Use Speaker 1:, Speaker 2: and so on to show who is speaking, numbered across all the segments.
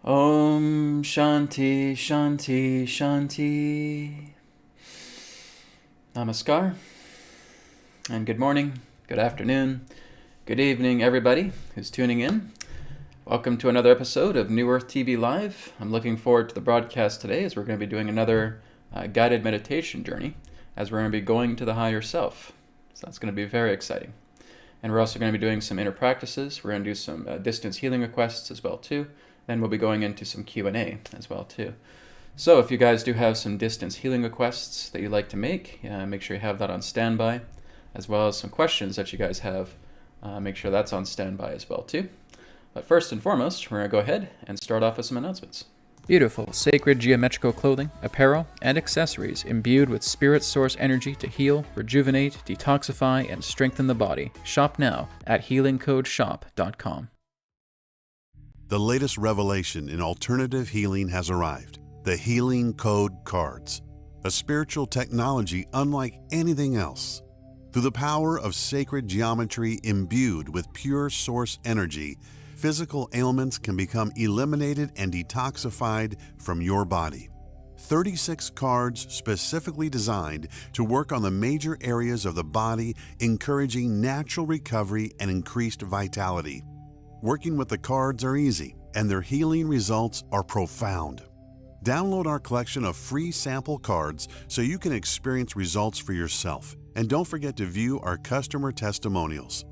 Speaker 1: Om Shanti Shanti Shanti. Namaskar, and good morning, good afternoon, good evening, everybody who's tuning in. Welcome to another episode of New Earth TV Live. I'm looking forward to the broadcast today as we're going to be doing another guided meditation journey as we're going to be going to the higher self. So that's going to be very exciting. And we're also going to be doing some inner practices. We're going to do some distance healing requests as well too. Then we'll be going into some Q&A as well too. So if you guys do have some distance healing requests that you'd like to make sure you have that on standby, as well as some questions that you guys have. Make sure that's on standby as well too. But first and foremost, we're going to go ahead and start off with some announcements. Beautiful, sacred geometrical clothing, apparel, and accessories imbued with spirit source energy to heal, rejuvenate, detoxify, and strengthen the body. Shop now at healingcodeshop.com.
Speaker 2: The latest revelation in alternative healing has arrived. The Healing Code Cards, a spiritual technology unlike anything else. Through the power of sacred geometry imbued with pure source energy, physical ailments can become eliminated and detoxified from your body. 36 cards specifically designed to work on the major areas of the body, encouraging natural recovery and increased vitality. Working with the cards are easy, and their healing results are profound. Download our collection of free sample cards so you can experience results for yourself. And don't forget to view our customer testimonials.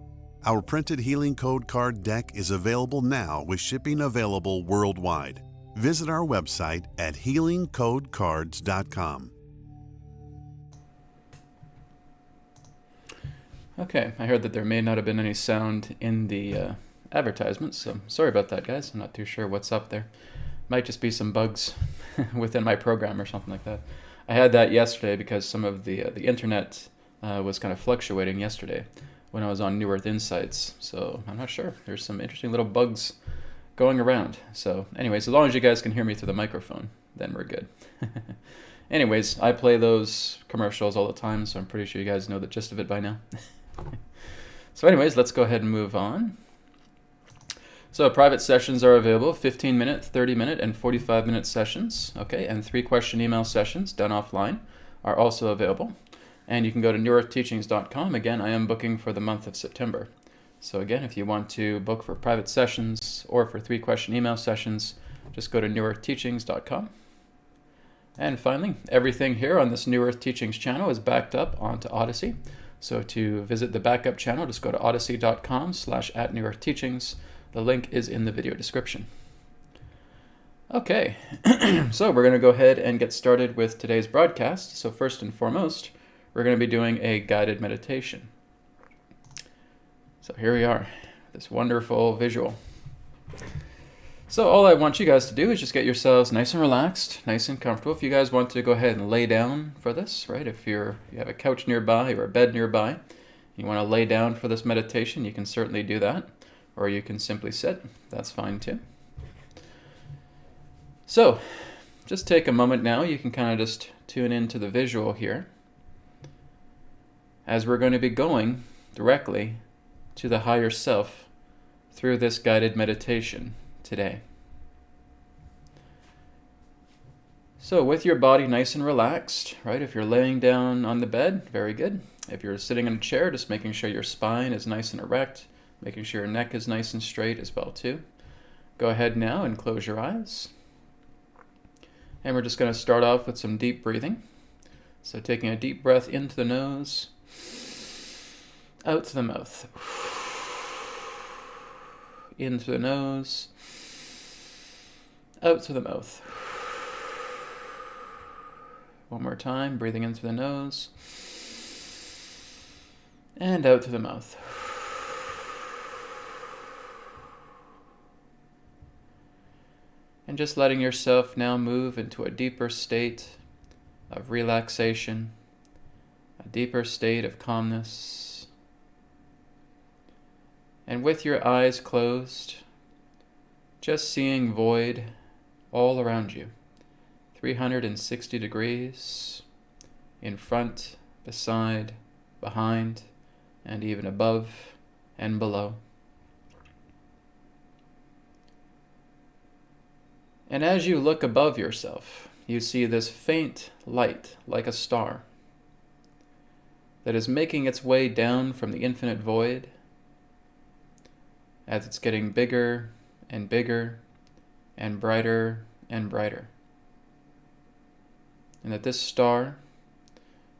Speaker 2: Our printed Healing Code card deck is available now with shipping available worldwide. Visit our website at healingcodecards.com.
Speaker 1: Okay, I heard that there may not have been any sound in the advertisements, so sorry about that, guys. I'm not too sure what's up there. Might just be some bugs within my program or something like that. I had that yesterday because some of the internet was kind of fluctuating yesterday when I was on New Earth Insights, so I'm not sure. There's some interesting little bugs going around. So anyways, as long as you guys can hear me through the microphone, then we're good. Anyways, I play those commercials all the time, so I'm pretty sure you guys know the gist of it by now. So anyways, let's go ahead and move on. So private sessions are available, 15-minute, 30-minute, and 45-minute sessions, okay, and 3-question email sessions done offline are also available. And you can go to newearthteachings.com. Again, I am booking for the month of September. So again, if you want to book for private sessions or for 3-question email sessions, just go to newearthteachings.com. And finally, everything here on this New Earth Teachings channel is backed up onto Odyssey. So to visit the backup channel, just go to odyssey.com/@newearthteachings. The link is in the video description. Okay, so we're going to go ahead and get started with today's broadcast. So first and foremost, we're going to be doing a guided meditation. So here we are, this wonderful visual. So all I want you guys to do is just get yourselves nice and relaxed, nice and comfortable. If you guys want to go ahead and lay down for this, right? If you have a couch nearby or a bed nearby, you want to lay down for this meditation, you can certainly do that. Or you can simply sit, that's fine too. So, just take a moment now, you can kind of just tune into the visual here, as we're going to be going directly to the higher self through this guided meditation today. So with your body nice and relaxed, right? If you're laying down on the bed, very good. If you're sitting in a chair, just making sure your spine is nice and erect, making sure your neck is nice and straight as well too. Go ahead now and close your eyes. And we're just going to start off with some deep breathing. So taking a deep breath into the nose, out to the mouth. Into the nose, out to the mouth. One more time, breathing in through the nose, and out to the mouth. And just letting yourself now move into a deeper state of relaxation, a deeper state of calmness. And with your eyes closed, just seeing void all around you, 360 degrees, in front, beside, behind, and even above and below. And as you look above yourself, you see this faint light like a star that is making its way down from the infinite void as it's getting bigger and bigger and brighter and brighter. And that this star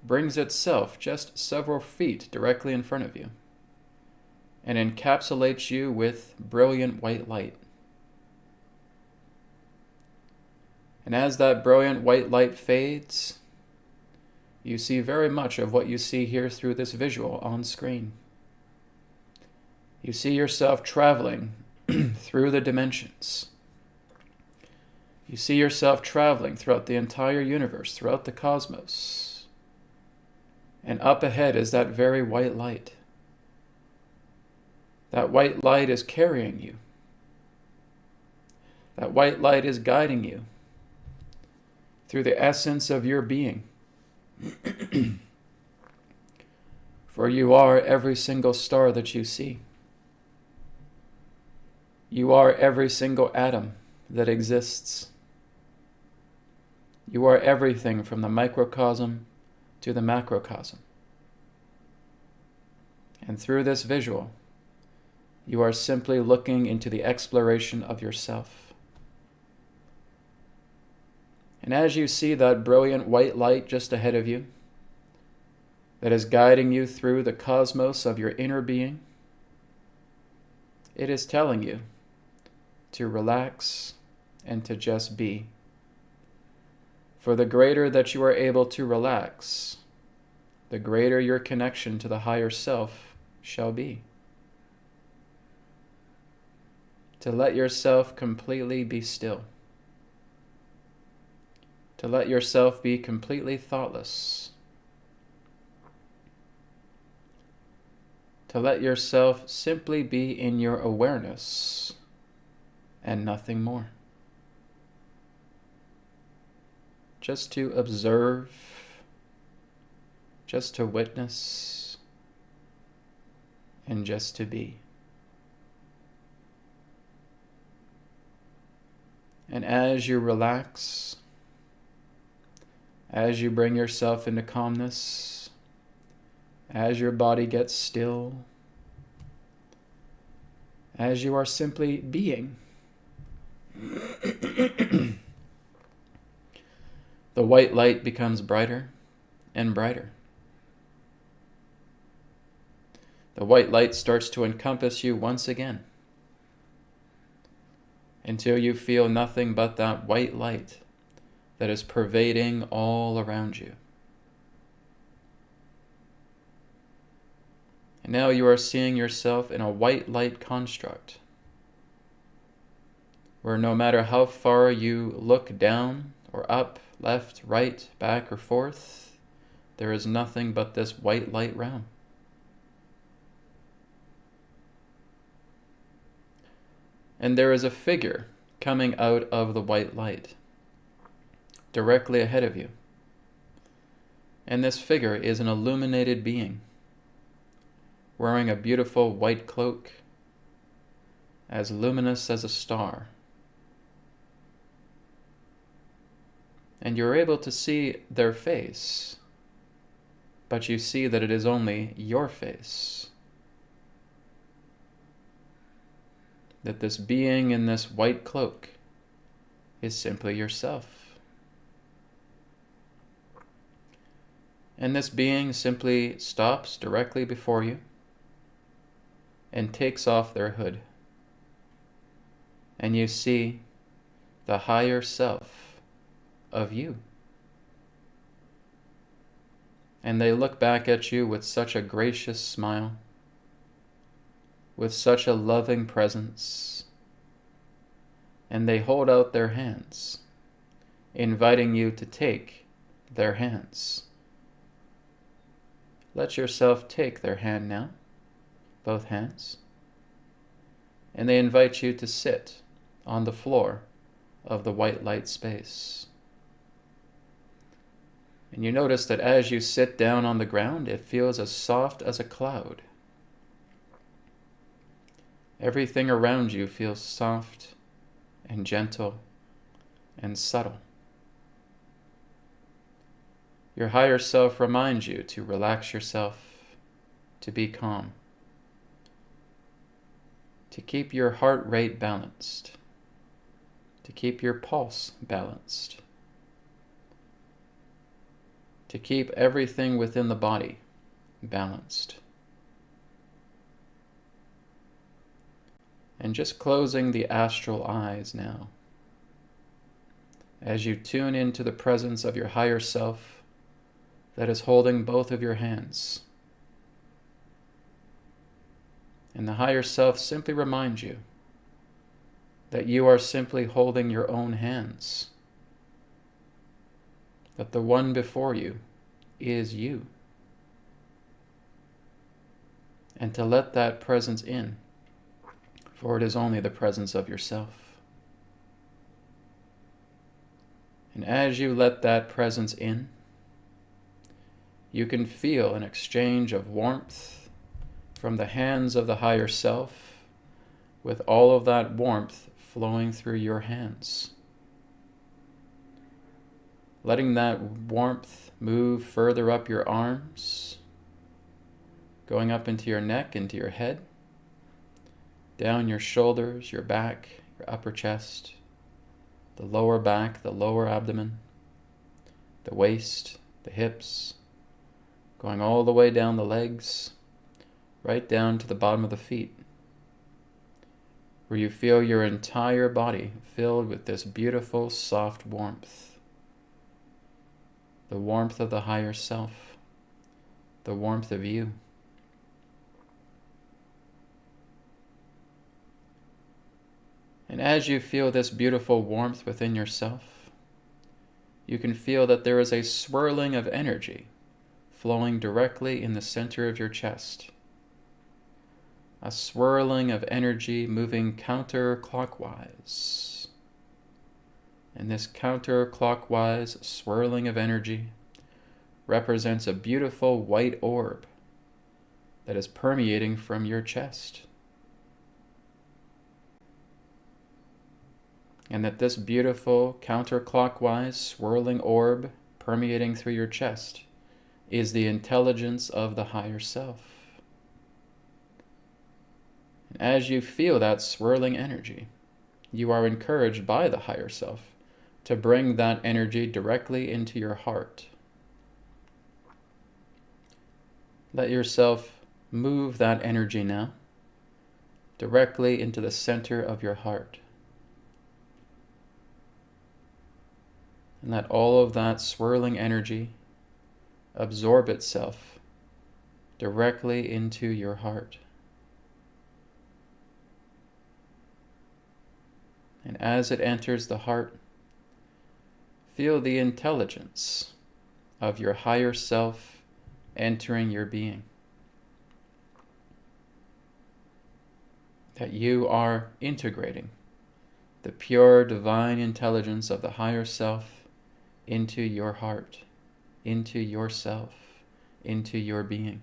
Speaker 1: brings itself just several feet directly in front of you and encapsulates you with brilliant white light. And as that brilliant white light fades, you see very much of what you see here through this visual on screen. You see yourself traveling through the dimensions. You see yourself traveling throughout the entire universe, throughout the cosmos. And up ahead is that very white light. That white light is carrying you. That white light is guiding you through the essence of your being. For you are every single star that you see. You are every single atom that exists. You are everything from the microcosm to the macrocosm. And through this visual, you are simply looking into the exploration of yourself. And as you see that brilliant white light just ahead of you, that is guiding you through the cosmos of your inner being, it is telling you to relax and to just be. For the greater that you are able to relax, the greater your connection to the higher self shall be. To let yourself completely be still. To let yourself be completely thoughtless. To let yourself simply be in your awareness and nothing more. Just to observe, just to witness, and just to be. And as you relax, as you bring yourself into calmness, as your body gets still, as you are simply being, the white light becomes brighter and brighter. The white light starts to encompass you once again, until you feel nothing but that white light that is pervading all around you. And now you are seeing yourself in a white light construct, where no matter how far you look down or up, left, right, back, or forth, there is nothing but this white light realm. And there is a figure coming out of the white light, directly ahead of you. And this figure is an illuminated being, wearing a beautiful white cloak, as luminous as a star. And you're able to see their face, but you see that it is only your face. That this being in this white cloak is simply yourself. And this being simply stops directly before you and takes off their hood. And you see the higher self of you. And they look back at you with such a gracious smile, with such a loving presence, and they hold out their hands, inviting you to take their hands. Let yourself take their hand now, both hands, and they invite you to sit on the floor of the white light space. And you notice that as you sit down on the ground, it feels as soft as a cloud. Everything around you feels soft and gentle and subtle. Your higher self reminds you to relax yourself, to be calm, to keep your heart rate balanced, to keep your pulse balanced, to keep everything within the body balanced. And just closing the astral eyes now, as you tune into the presence of your higher self that is holding both of your hands. And the higher self simply reminds you that you are simply holding your own hands, that the one before you is you. And to let that presence in, for it is only the presence of yourself. And as you let that presence in, you can feel an exchange of warmth from the hands of the higher self, with all of that warmth flowing through your hands. Letting that warmth move further up your arms, going up into your neck, into your head, down your shoulders, your back, your upper chest, the lower back, the lower abdomen, the waist, the hips, going all the way down the legs, right down to the bottom of the feet, where you feel your entire body filled with this beautiful, soft warmth. The warmth of the higher self, the warmth of you. And as you feel this beautiful warmth within yourself, you can feel that there is a swirling of energy flowing directly in the center of your chest. A swirling of energy moving counterclockwise. And this counterclockwise swirling of energy represents a beautiful white orb that is permeating from your chest. And that this beautiful counterclockwise swirling orb permeating through your chest is the intelligence of the higher self. And as you feel that swirling energy, you are encouraged by the higher self to bring that energy directly into your heart. Let yourself move that energy now directly into the center of your heart. And let all of that swirling energy absorb itself directly into your heart. And as it enters the heart, feel the intelligence of your higher self entering your being. That you are integrating the pure divine intelligence of the higher self into your heart, into yourself, into your being.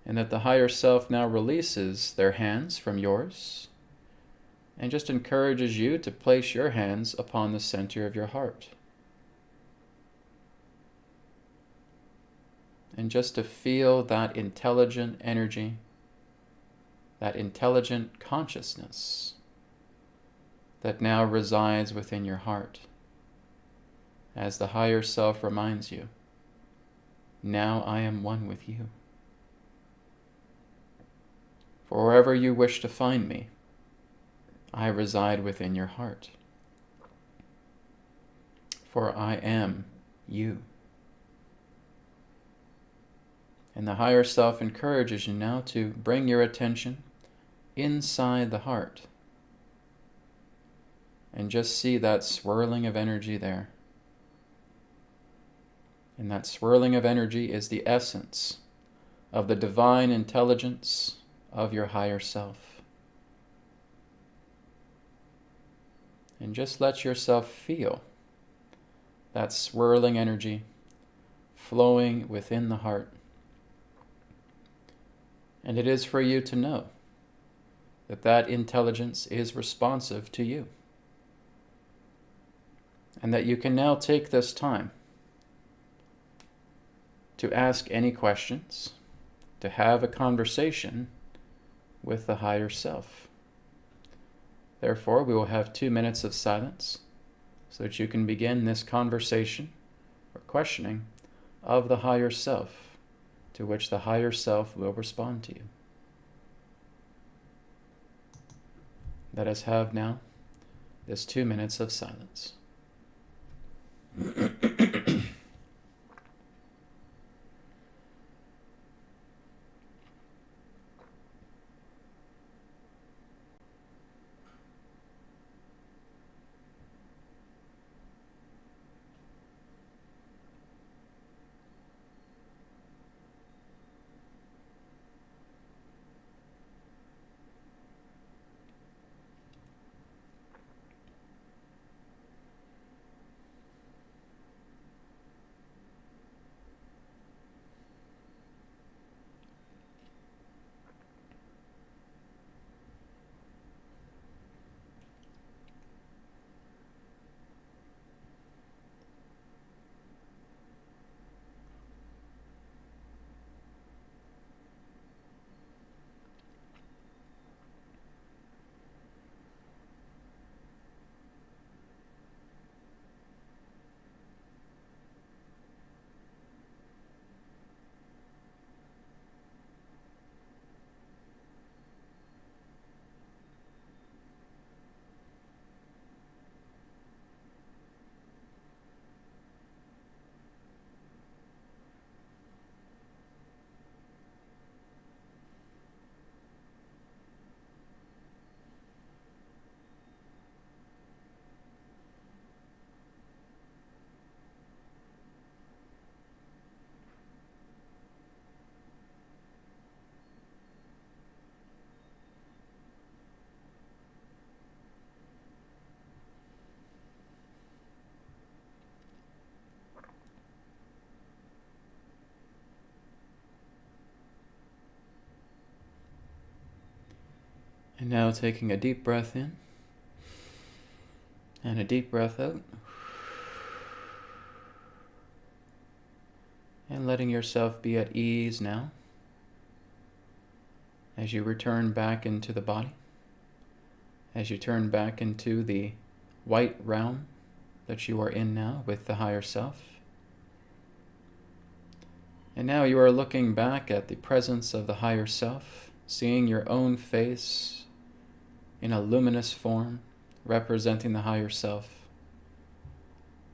Speaker 1: And that the higher self now releases their hands from yours and just encourages you to place your hands upon the center of your heart. And just to feel that intelligent energy, that intelligent consciousness that now resides within your heart, as the higher self reminds you, now I am one with you. For wherever you wish to find me, I reside within your heart. For I am you. And the higher self encourages you now to bring your attention inside the heart and just see that swirling of energy there. And that swirling of energy is the essence of the divine intelligence of your higher self. And just let yourself feel that swirling energy flowing within the heart. And it is for you to know that that intelligence is responsive to you. And that you can now take this time to ask any questions, to have a conversation with the higher self. Therefore, we will have 2 minutes of silence so that you can begin this conversation or questioning of the higher self, to which the higher self will respond to you. Let us have now this 2 minutes of silence. And now taking a deep breath in and a deep breath out. And letting yourself be at ease now as you return back into the body, as you turn back into the white realm that you are in now with the higher self. And now you are looking back at the presence of the higher self, seeing your own face in a luminous form representing the higher self.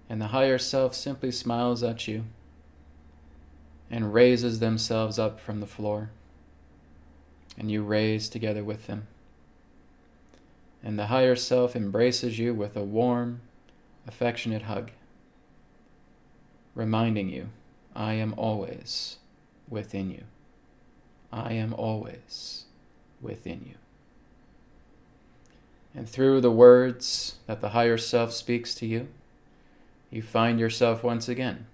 Speaker 1: And the higher self simply smiles at you and raises themselves up from the floor. And you raise together with them. And the higher self embraces you with a warm, affectionate hug, reminding you, I am always within you. I am always within you. And through the words that the higher self speaks to you, you find yourself once again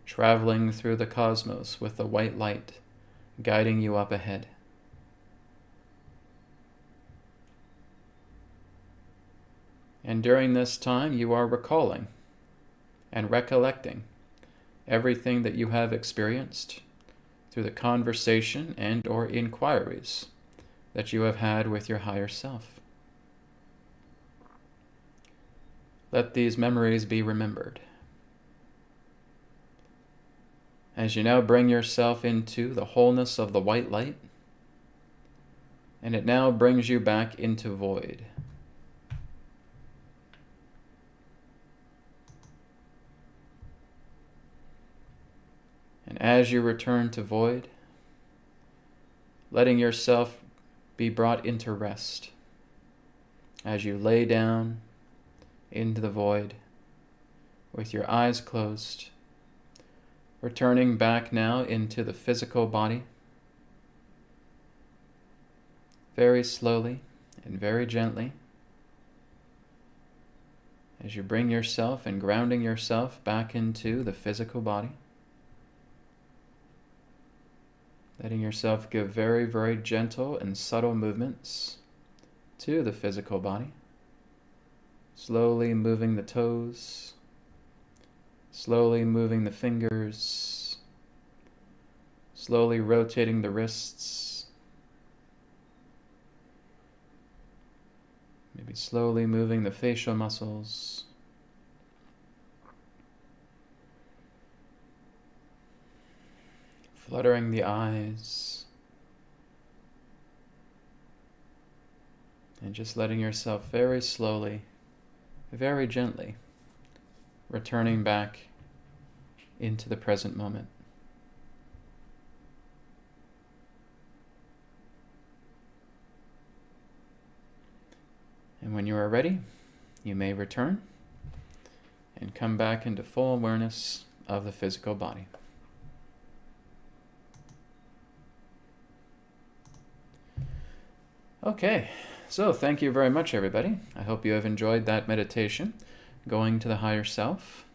Speaker 1: traveling through the cosmos with the white light guiding you up ahead. And during this time, you are recalling and recollecting everything that you have experienced through the conversation and or inquiries that you have had with your higher self. Let these memories be remembered. As you now bring yourself into the wholeness of the white light, and it now brings you back into void. And as you return to void, letting yourself be brought into rest, as you lay down into the void with your eyes closed, returning back now into the physical body, very slowly and very gently, as you bring yourself and grounding yourself back into the physical body, letting yourself give very, very gentle and subtle movements to the physical body. Slowly moving the toes, slowly moving the fingers, slowly rotating the wrists, maybe slowly moving the facial muscles, fluttering the eyes, and just letting yourself very slowly, very gently, returning back into the present moment. And when you are ready, you may return and come back into full awareness of the physical body. Okay, so thank you very much, everybody. I hope you have enjoyed that meditation, going to the higher self.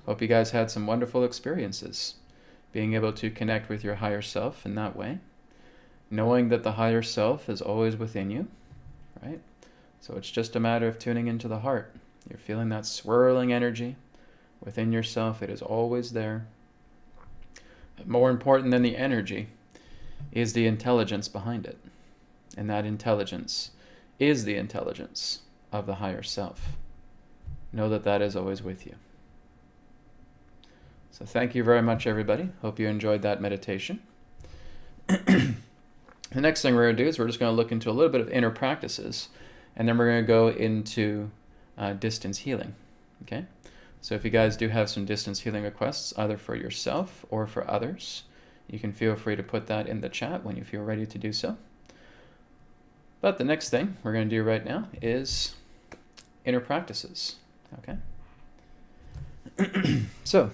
Speaker 1: Hope you guys had some wonderful experiences, being able to connect with your higher self in that way, knowing that the higher self is always within you, right? So it's just a matter of tuning into the heart. You're feeling that swirling energy within yourself. It is always there. But more important than the energy is the intelligence behind it. And that intelligence is the intelligence of the higher self. Know that that is always with you. So thank you very much, everybody. Hope you enjoyed that meditation. The next thing we're going to do is we're just going to look into a little bit of inner practices, and then we're going to go into distance healing. Okay? So if you guys do have some distance healing requests, either for yourself or for others, you can feel free to put that in the chat when you feel ready to do so. But the next thing we're going to do right now is inner practices. Okay? So,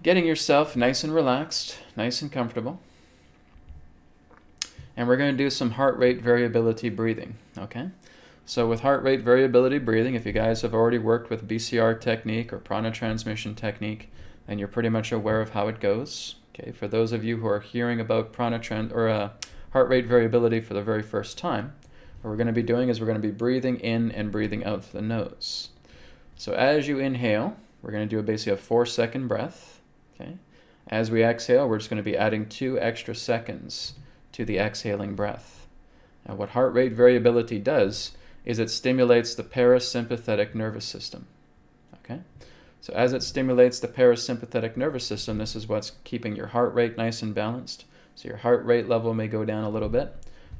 Speaker 1: getting yourself nice and relaxed, nice and comfortable. And we're going to do some heart rate variability breathing. Okay? So with heart rate variability breathing, if you guys have already worked with BCR technique or prana transmission technique, then you're pretty much aware of how it goes. Okay? For those of you who are hearing about heart rate variability for the very first time, what we're going to be doing is we're going to be breathing in and breathing out through the nose. So as you inhale, we're going to do basically a 4-second breath. Okay? As we exhale, we're just going to be adding 2 extra seconds to the exhaling breath. Now what heart rate variability does is it stimulates the parasympathetic nervous system. Okay? So as it stimulates the parasympathetic nervous system, this is what's keeping your heart rate nice and balanced. So your heart rate level may go down a little bit.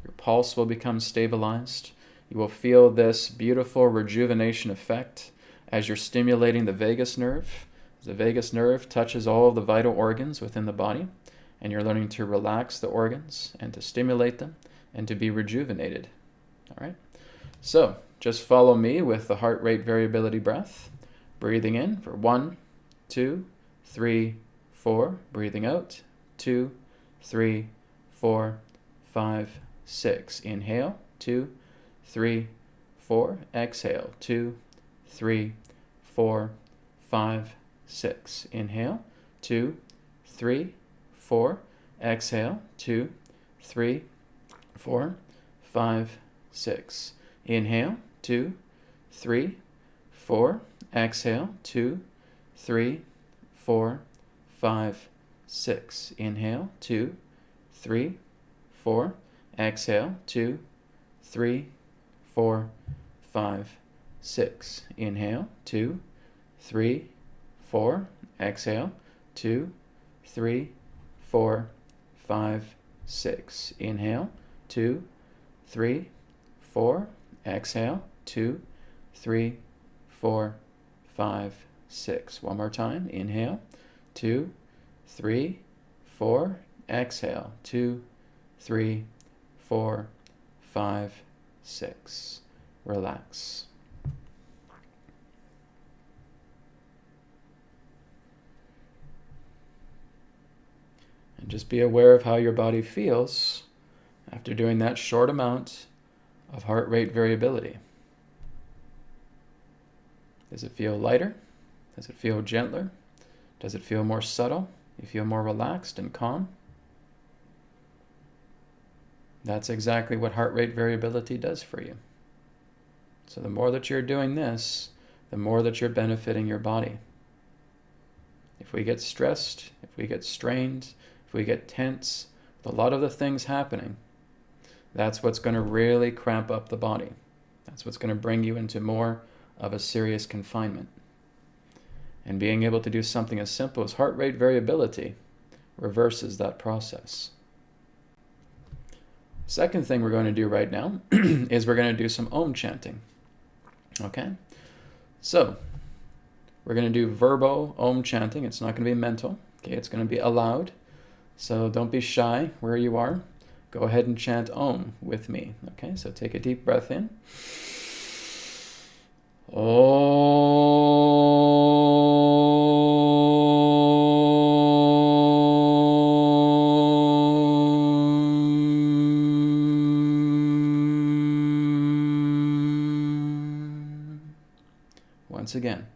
Speaker 1: Your pulse will become stabilized. You will feel this beautiful rejuvenation effect as you're stimulating the vagus nerve. The vagus nerve touches all of the vital organs within the body, and you're learning to relax the organs and to stimulate them and to be rejuvenated. All right? So just follow me with the heart rate variability breath. Breathing in for 1, 2, 3, 4. Breathing out, 2, 3, 4, 5, 6. Inhale, 2, 3, 4. Exhale, 2, 3, 4, 5, 6. Inhale, 2, 3, 4. Exhale, 2, 3, 4, 5, 6. Inhale, 2, 3, 4. Exhale, 2, 3, 4, 5, 6. Inhale, 2, 3, 4. Exhale, 2, 3, 4, 5, 6. Inhale, 2, 3, 4. Exhale, 2, 3, 4, 5, 6. Inhale, 2, 3, 4. Exhale, 2, 3, 4, 5, 6. One more time. Inhale, 2, 3, 4. Exhale, 2, 3, 4, 5, 6. Relax. And just be aware of how your body feels after doing that short amount of heart rate variability. Does it feel lighter? Does it feel gentler? Does it feel more subtle? You feel more relaxed and calm? That's exactly what heart rate variability does for you. So the more that you're doing this, the more that you're benefiting your body. If we get stressed, if we get strained, if we get tense, with a lot of the things happening, that's what's going to really cramp up the body. That's what's going to bring you into more of a serious confinement. And being able to do something as simple as heart rate variability reverses that process. Second thing we're going to do right now is we're going to do some Om chanting. Okay? So, we're going to do verbo Om chanting. It's not going to be mental. Okay? It's going to be aloud. So don't be shy where you are. Go ahead and chant Om with me. Okay? So take a deep breath in. Once again.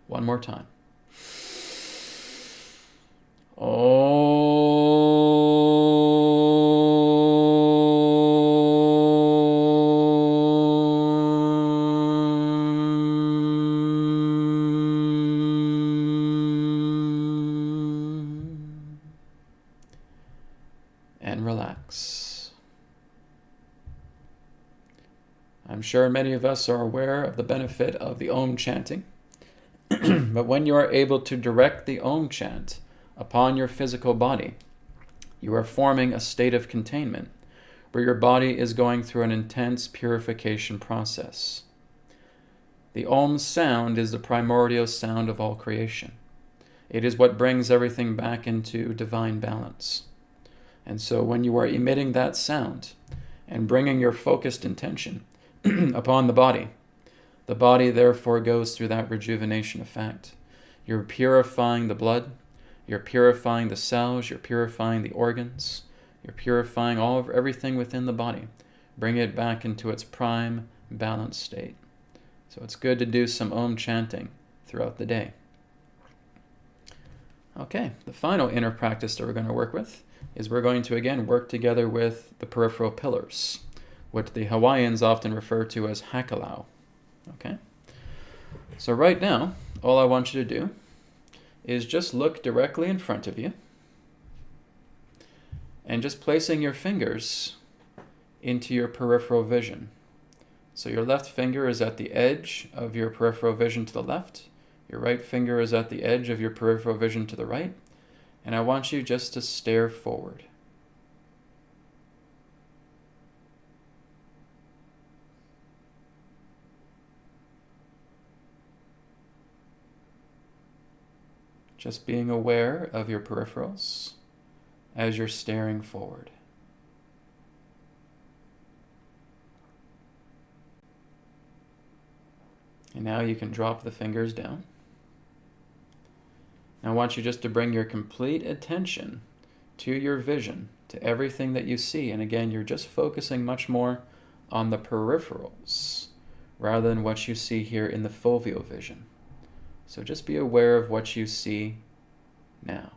Speaker 1: One more time. And relax. I'm sure many of us are aware of the benefit of the Om chanting. But when you are able to direct the Om chant upon your physical body, you are forming a state of containment where your body is going through an intense purification process. The Om sound is the primordial sound of all creation. It is what brings everything back into divine balance. And so when you are emitting that sound and bringing your focused intention upon the body therefore goes through that rejuvenation effect. You're purifying the blood, you're purifying the cells, you're purifying the organs, you're purifying everything within the body. Bring it back into its prime balanced state. So it's good to do some Om chanting throughout the day. Okay, the final inner practice that we're going to work with is we're going to again work together with the peripheral pillars, what the Hawaiians often refer to as hakalau. Okay? So right now, all I want you to do is just look directly in front of you and just placing your fingers into your peripheral vision. So your left finger is at the edge of your peripheral vision to the left. Your right finger is at the edge of your peripheral vision to the right. And I want you just to stare forward. Just being aware of your peripherals as you're staring forward. And now you can drop the fingers down. Now I want you just to bring your complete attention to your vision, to everything that you see. And again, you're just focusing much more on the peripherals rather than what you see here in the foveal vision. So just be aware of what you see now.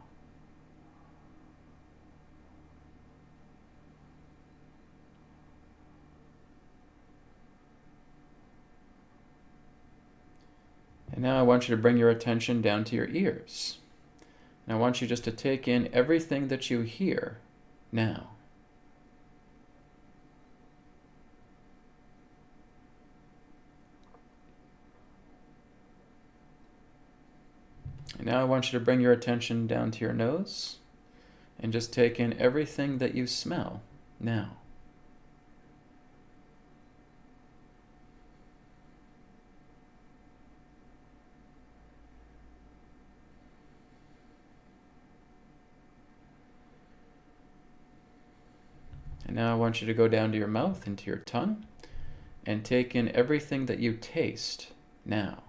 Speaker 1: And now I want you to bring your attention down to your ears. And I want you just to take in everything that you hear now. And now I want you to bring your attention down to your nose and just take in everything that you smell now. And now I want you to go down to your mouth and to your tongue and take in everything that you taste now.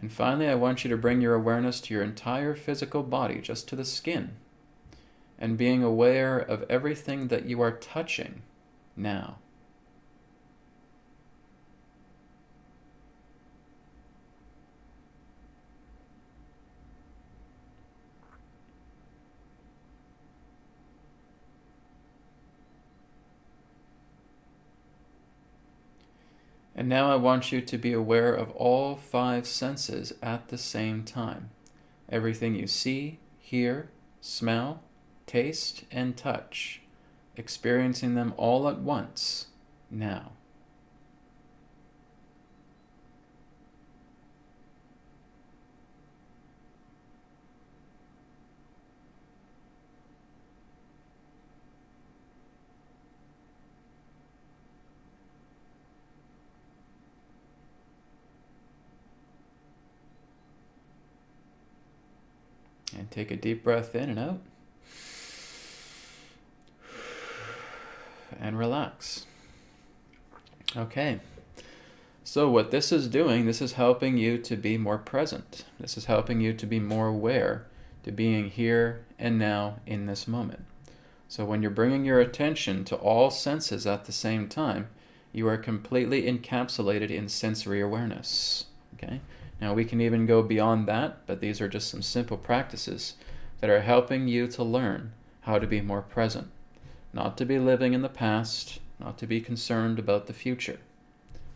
Speaker 1: And finally, I want you to bring your awareness to your entire physical body, just to the skin, and being aware of everything that you are touching now. And now I want you to be aware of all 5 senses at the same time. Everything you see, hear, smell, taste, and touch, experiencing them all at once, now. And take a deep breath in and out. And relax. Okay. So what this is doing, this is helping you to be more present. This is helping you to be more aware, to being here and now in this moment. So when you're bringing your attention to all senses at the same time, you are completely encapsulated in sensory awareness. Okay? Now we can even go beyond that, but these are just some simple practices that are helping you to learn how to be more present. Not to be living in the past, not to be concerned about the future,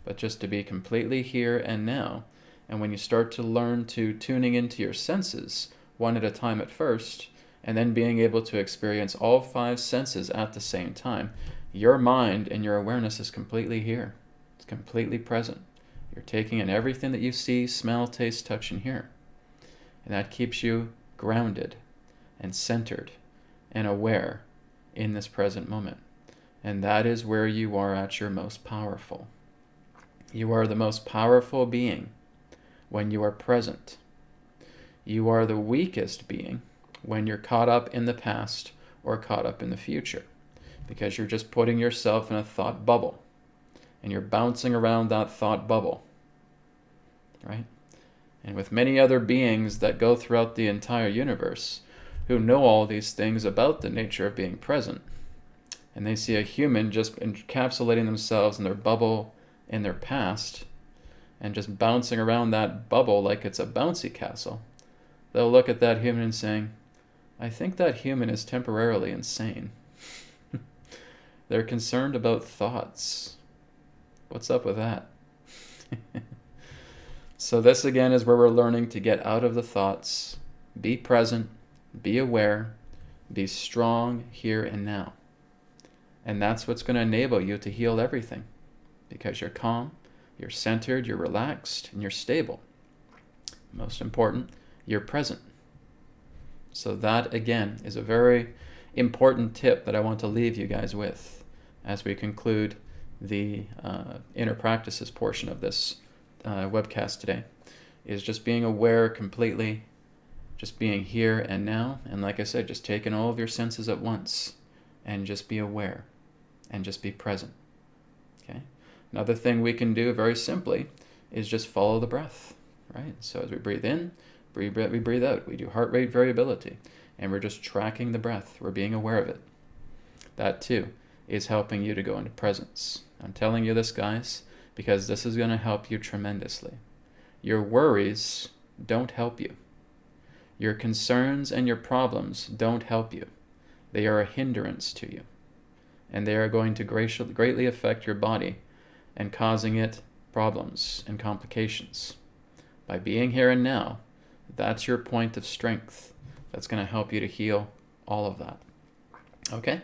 Speaker 1: but just to be completely here and now. And when you start to learn to tuning into your senses, one at a time at first, and then being able to experience all 5 senses at the same time, your mind and your awareness is completely here. It's completely present. You're taking in everything that you see, smell, taste, touch, and hear. And that keeps you grounded and centered and aware in this present moment. And that is where you are at your most powerful. You are the most powerful being when you are present. You are the weakest being when you're caught up in the past or caught up in the future, because you're just putting yourself in a thought bubble and you're bouncing around that thought bubble, right? And with many other beings that go throughout the entire universe who know all these things about the nature of being present, and they see a human just encapsulating themselves in their bubble in their past and just bouncing around that bubble like it's a bouncy castle, they'll look at that human and saying, I think that human is temporarily insane. They're concerned about thoughts. What's up with that? So this again is where we're learning to get out of the thoughts, be present, be aware, be strong here and now. And that's what's going to enable you to heal everything, because you're calm, you're centered, you're relaxed, and you're stable. Most important, you're present. So that again is a very important tip that I want to leave you guys with as we conclude the inner practices portion of this webcast today, is just being aware completely, just being here and now, and like I said, just taking all of your senses at once and just be aware and just be present. Okay. Another thing we can do very simply is just follow the breath, right? So as we breathe in, we breathe out. We do heart rate variability, and we're just tracking the breath. We're being aware of it. That too is helping you to go into presence. I'm telling you this, guys, because this is going to help you tremendously. Your worries don't help you. Your concerns and your problems don't help you. They are a hindrance to you, and they are going to greatly affect your body and causing it problems and complications. By being here and now, that's your point of strength. That's going to help you to heal all of that. Okay?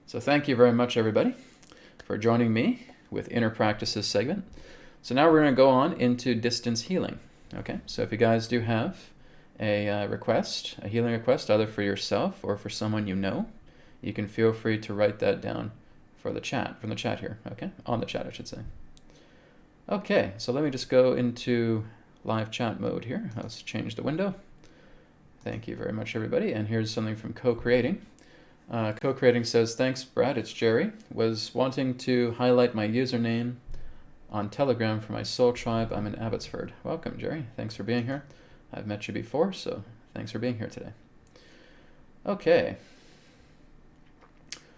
Speaker 1: So thank you very much, everybody, for joining me with Inner Practices segment. So now we're going to go on into distance healing. Okay? So if you guys do have a request, a healing request, either for yourself or for someone you know, you can feel free to write that down for the chat, from the chat here. Okay? On the chat, I should say. Okay, so let me just go into live chat mode here. Let's change the window. Thank you very much, everybody. And here's something from Co-Creating. Co-Creating says, thanks, Brad. It's Jerry. Was wanting to highlight my username on Telegram for my soul tribe. I'm in Abbotsford. Welcome, Jerry. Thanks for being here. I've met you before, so thanks for being here today. Okay.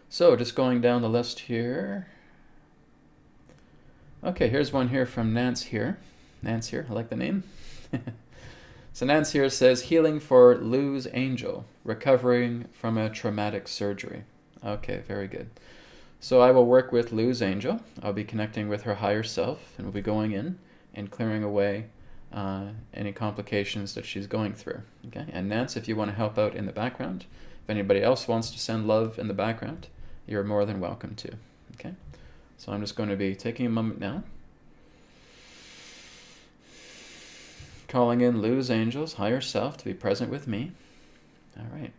Speaker 1: So just going down the list here. Okay, here's one here from Nance here. Nance here, I like the name. So Nance here says, healing for Lou's angel, recovering from a traumatic surgery. Okay, very good. So I will work with Lou's angel. I'll be connecting with her higher self, and we'll be going in and clearing away any complications that she's going through. Okay, and Nance, if you want to help out in the background, if anybody else wants to send love in the background, you're more than welcome to. Okay, so I'm just going to be taking a moment now, calling in Lou's angels, higher self, to be present with me. All right.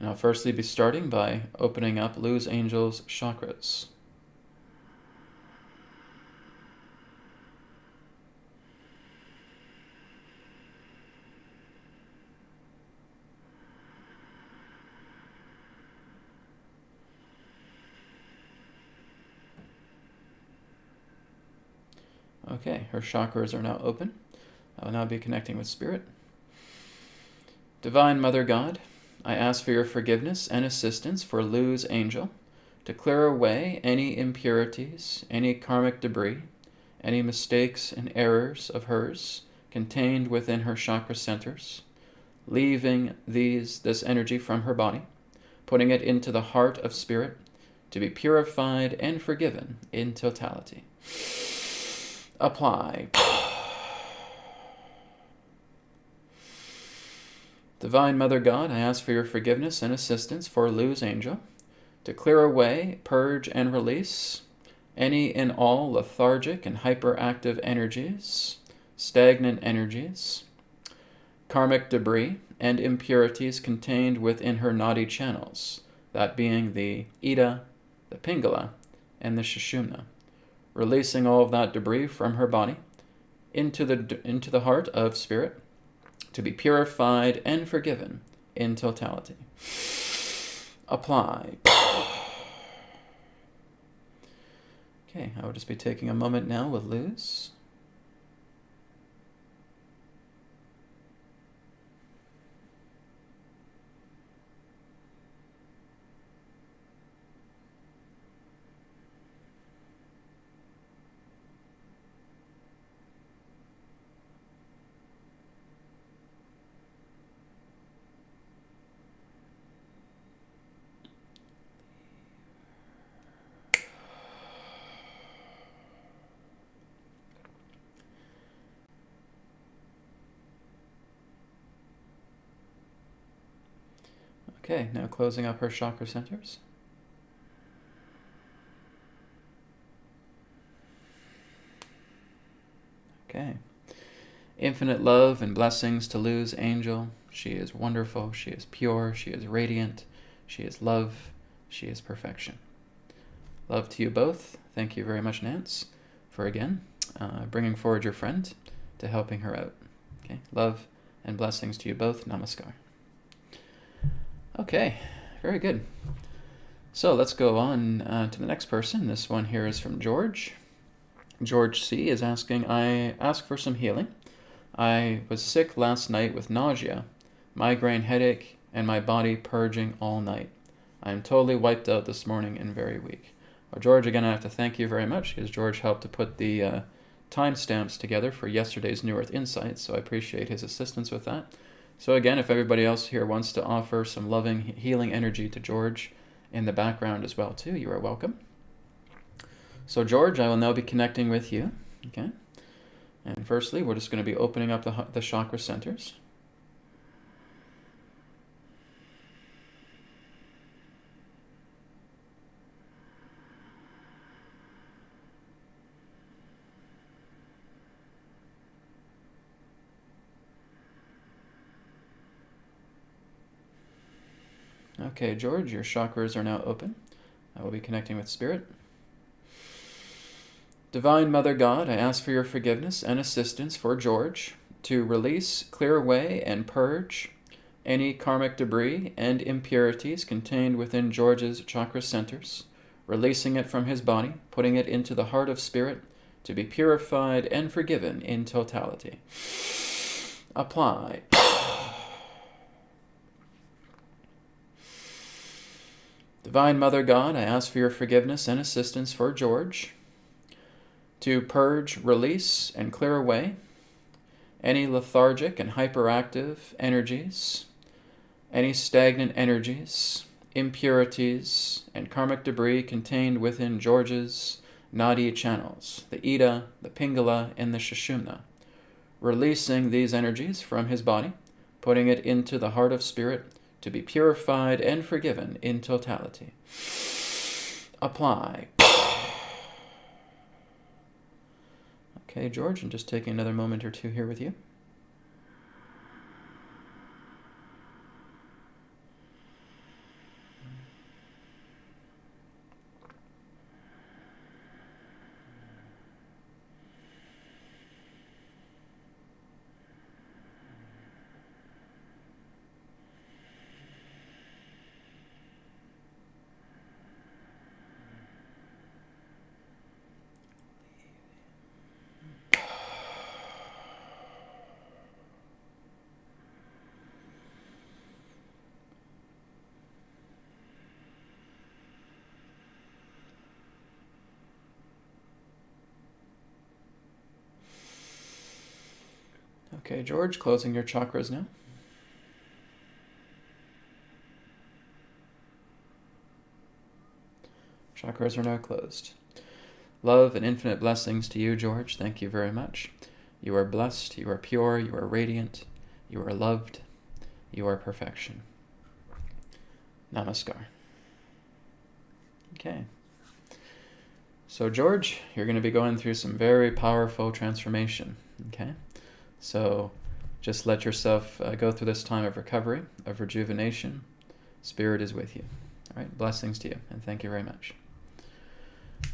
Speaker 1: And I'll firstly be starting by opening up Lou's angels' chakras. Okay, her chakras are now open. I will now be connecting with Spirit. Divine Mother God, I ask for your forgiveness and assistance for Lou's angel to clear away any impurities, any karmic debris, any mistakes and errors of hers contained within her chakra centers, leaving this energy from her body, putting it into the heart of Spirit to be purified and forgiven in totality. Apply. Divine Mother God, I ask for your forgiveness and assistance for Lou's angel to clear away, purge, and release any and all lethargic and hyperactive energies, stagnant energies, karmic debris, and impurities contained within her nadi channels, that being the Ida, the Pingala, and the Sushumna, releasing all of that debris from her body into the heart of Spirit, to be purified and forgiven in totality. Apply. Okay, I will just be taking a moment now with Luz. Okay, now closing up her chakra centers. Okay. Infinite love and blessings to Lou's angel. She is wonderful. She is pure. She is radiant. She is love. She is perfection. Love to you both. Thank you very much, Nance, for again bringing forward your friend to helping her out. Okay. Love and blessings to you both. Namaskar. Okay, very good. So let's go on to the next person. This one here is from George. George C. is asking, I ask for some healing. I was sick last night with nausea, migraine headache, and my body purging all night. I am totally wiped out this morning and very weak. Well, George, again, I have to thank you very much because George helped to put the timestamps together for yesterday's New Earth Insights, so I appreciate his assistance with that. So again, if everybody else here wants to offer some loving, healing energy to George in the background as well too, you are welcome. So George, I will now be connecting with you, okay? And firstly, we're just going to be opening up the chakra centers. Okay, George, your chakras are now open. I will be connecting with Spirit. Divine Mother God, I ask for your forgiveness and assistance for George to release, clear away, and purge any karmic debris and impurities contained within George's chakra centers, releasing it from his body, putting it into the heart of spirit to be purified and forgiven in totality. Apply. Divine Mother God, I ask for your forgiveness and assistance for George to purge, release, and clear away any lethargic and hyperactive energies, any stagnant energies, impurities, and karmic debris contained within George's nadi channels, the Ida, the Pingala, and the Sushumna, releasing these energies from his body, putting it into the heart of spirit to be purified and forgiven in totality. Apply. Okay, George, and just taking another moment or two here with you. Okay, George, closing your chakras now. Chakras are now closed. Love and infinite blessings to you, George. Thank you very much. You are blessed, you are pure, you are radiant, you are loved, you are perfection. Namaskar. Okay. So, George, you're going to be going through some very powerful transformation. Okay? So, just let yourself go through this time of recovery, of rejuvenation. Spirit is with you. All right? Blessings to you, and thank you very much.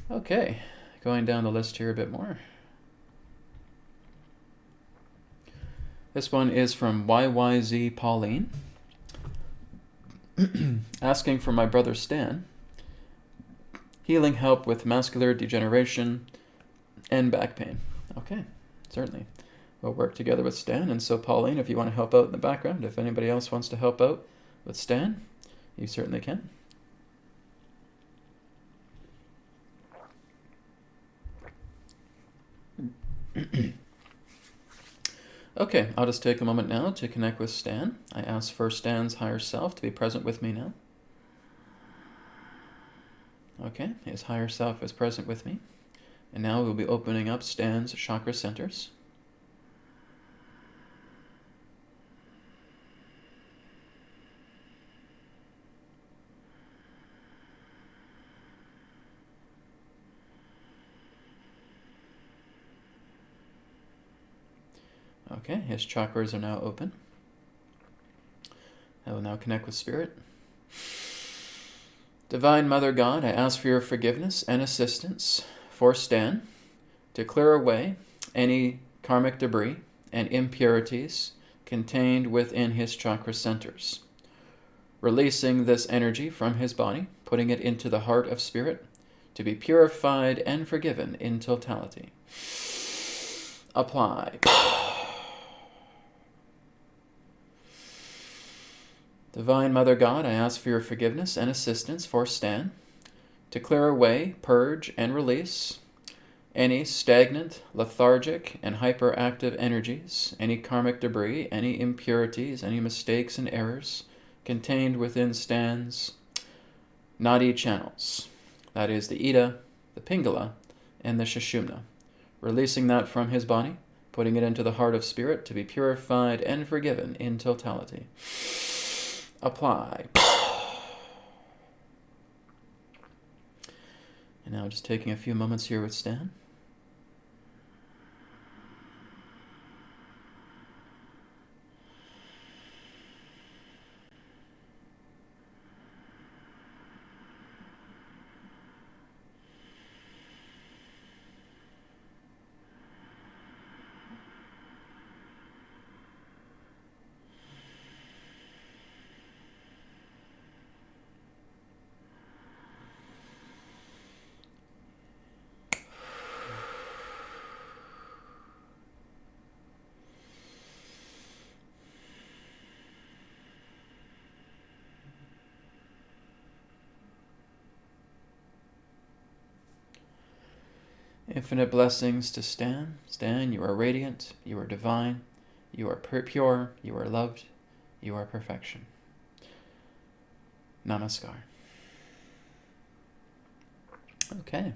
Speaker 1: Okay, going down the list here a bit more. This one is from YYZ Pauline, asking for my brother Stan, healing help with muscular degeneration and back pain. Okay, certainly. We'll work together with Stan. And so, Pauline, if you want to help out in the background, if anybody else wants to help out with Stan, you certainly can. Okay, I'll just take a moment now to connect with Stan. I ask for Stan's higher self to be present with me now. Okay, his higher self is present with me. And now we'll be opening up Stan's chakra centers. Okay, his chakras are now open. I will now connect with Spirit. Divine Mother God, I ask for your forgiveness and assistance for Stan to clear away any karmic debris and impurities contained within his chakra centers, releasing this energy from his body, putting it into the heart of Spirit to be purified and forgiven in totality. Apply. Divine Mother God, I ask for your forgiveness and assistance for Stan to clear away, purge, and release any stagnant, lethargic, and hyperactive energies, any karmic debris, any impurities, any mistakes and errors contained within Stan's nadi channels. That is the Ida, the Pingala, and the Sushumna. Releasing that from his body, putting it into the heart of Spirit to be purified and forgiven in totality. Apply. And now just taking a few moments here with Stan. Infinite blessings to Stan. Stan, you are radiant, you are divine, you are pure, you are loved, you are perfection. Namaskar. Okay.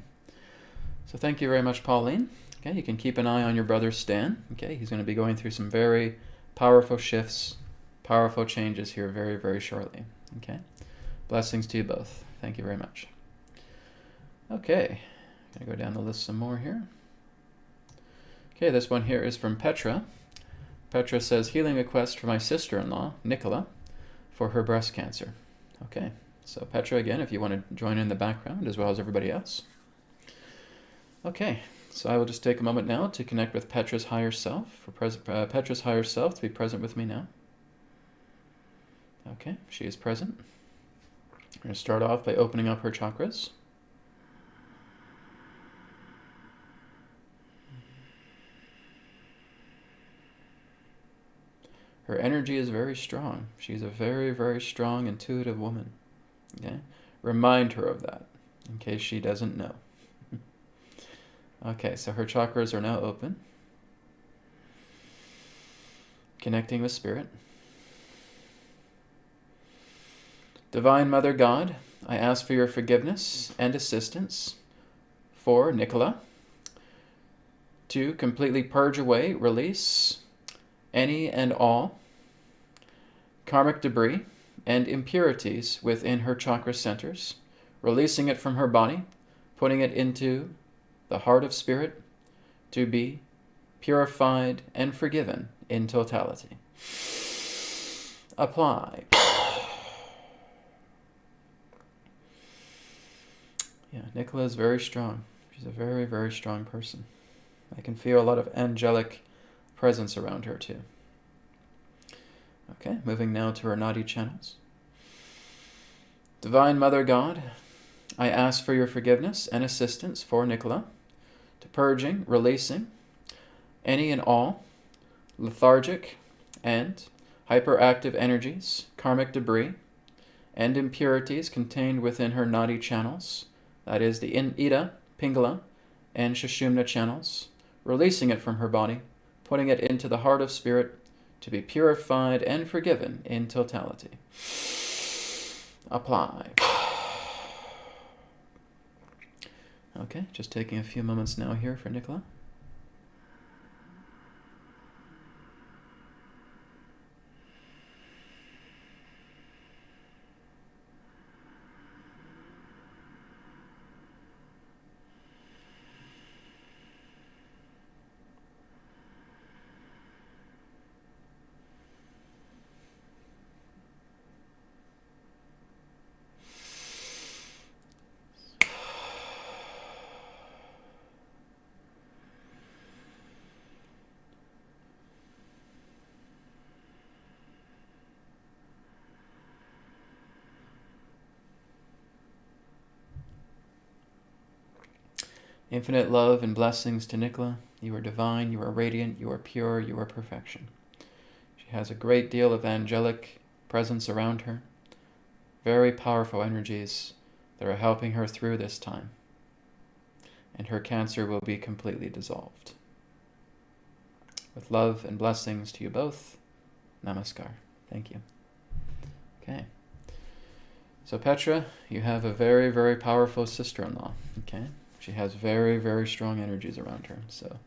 Speaker 1: So thank you very much, Pauline. Okay, you can keep an eye on your brother Stan. Okay, he's going to be going through some very powerful shifts, powerful changes here very, very shortly. Okay. Blessings to you both. Thank you very much. Okay. I'm going to go down the list some more here. Okay, this one here is from Petra. Petra says, healing request for my sister-in-law, Nicola, for her breast cancer. Okay, so Petra, again, if you want to join in the background as well as everybody else. Okay, so I will just take a moment now to connect with Petra's higher self, for Petra's higher self to be present with me now. Okay, she is present. We're going to start off by opening up her chakras. Her energy is very strong. She's a very, very strong, intuitive woman. Okay? Remind her of that, in case she doesn't know. Okay, so her chakras are now open. Connecting with Spirit. Divine Mother God, I ask for your forgiveness and assistance for Nicola to completely purge away, release any and all karmic debris and impurities within her chakra centers, releasing it from her body, putting it into the heart of Spirit to be purified and forgiven in totality. Apply. Yeah, Nicola is very strong. She's a very, very strong person. I can feel a lot of angelic presence around her too. Okay, moving now to our Nadi channels. Divine Mother God, I ask for your forgiveness and assistance for Nicola to purging, releasing any and all lethargic and hyperactive energies, karmic debris, and impurities contained within her Nadi channels, that is the Ida, Pingala, and Sushumna channels, releasing it from her body, putting it into the heart of Spirit to be purified and forgiven in totality. Apply. Okay, just taking a few moments now here for Nicola. Infinite love and blessings to Nicola. You are divine, you are radiant, you are pure, you are perfection. She has a great deal of angelic presence around her. Very powerful energies that are helping her through this time. And her cancer will be completely dissolved. With love and blessings to you both, Namaskar. Thank you. Okay. So Petra, you have a very, very powerful sister-in-law. Okay. She has very, very strong energies around her. So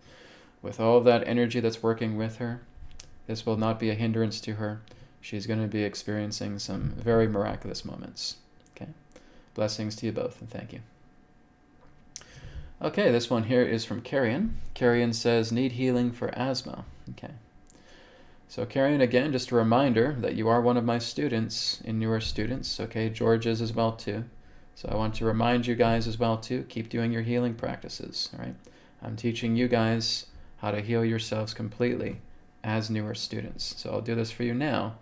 Speaker 1: with all of that energy that's working with her, this will not be a hindrance to her. She's going to be experiencing some very miraculous moments. Okay? Blessings to you both, and thank you. Okay, this one here is from Carrion. Carrion says, need healing for asthma. Okay. So Carrion, again, just a reminder that you are one of my students in Newer Students. Okay, George is as well too. So I want to remind you guys as well too, keep doing your healing practices, all right? I'm teaching you guys how to heal yourselves completely as newer students. So I'll do this for you now,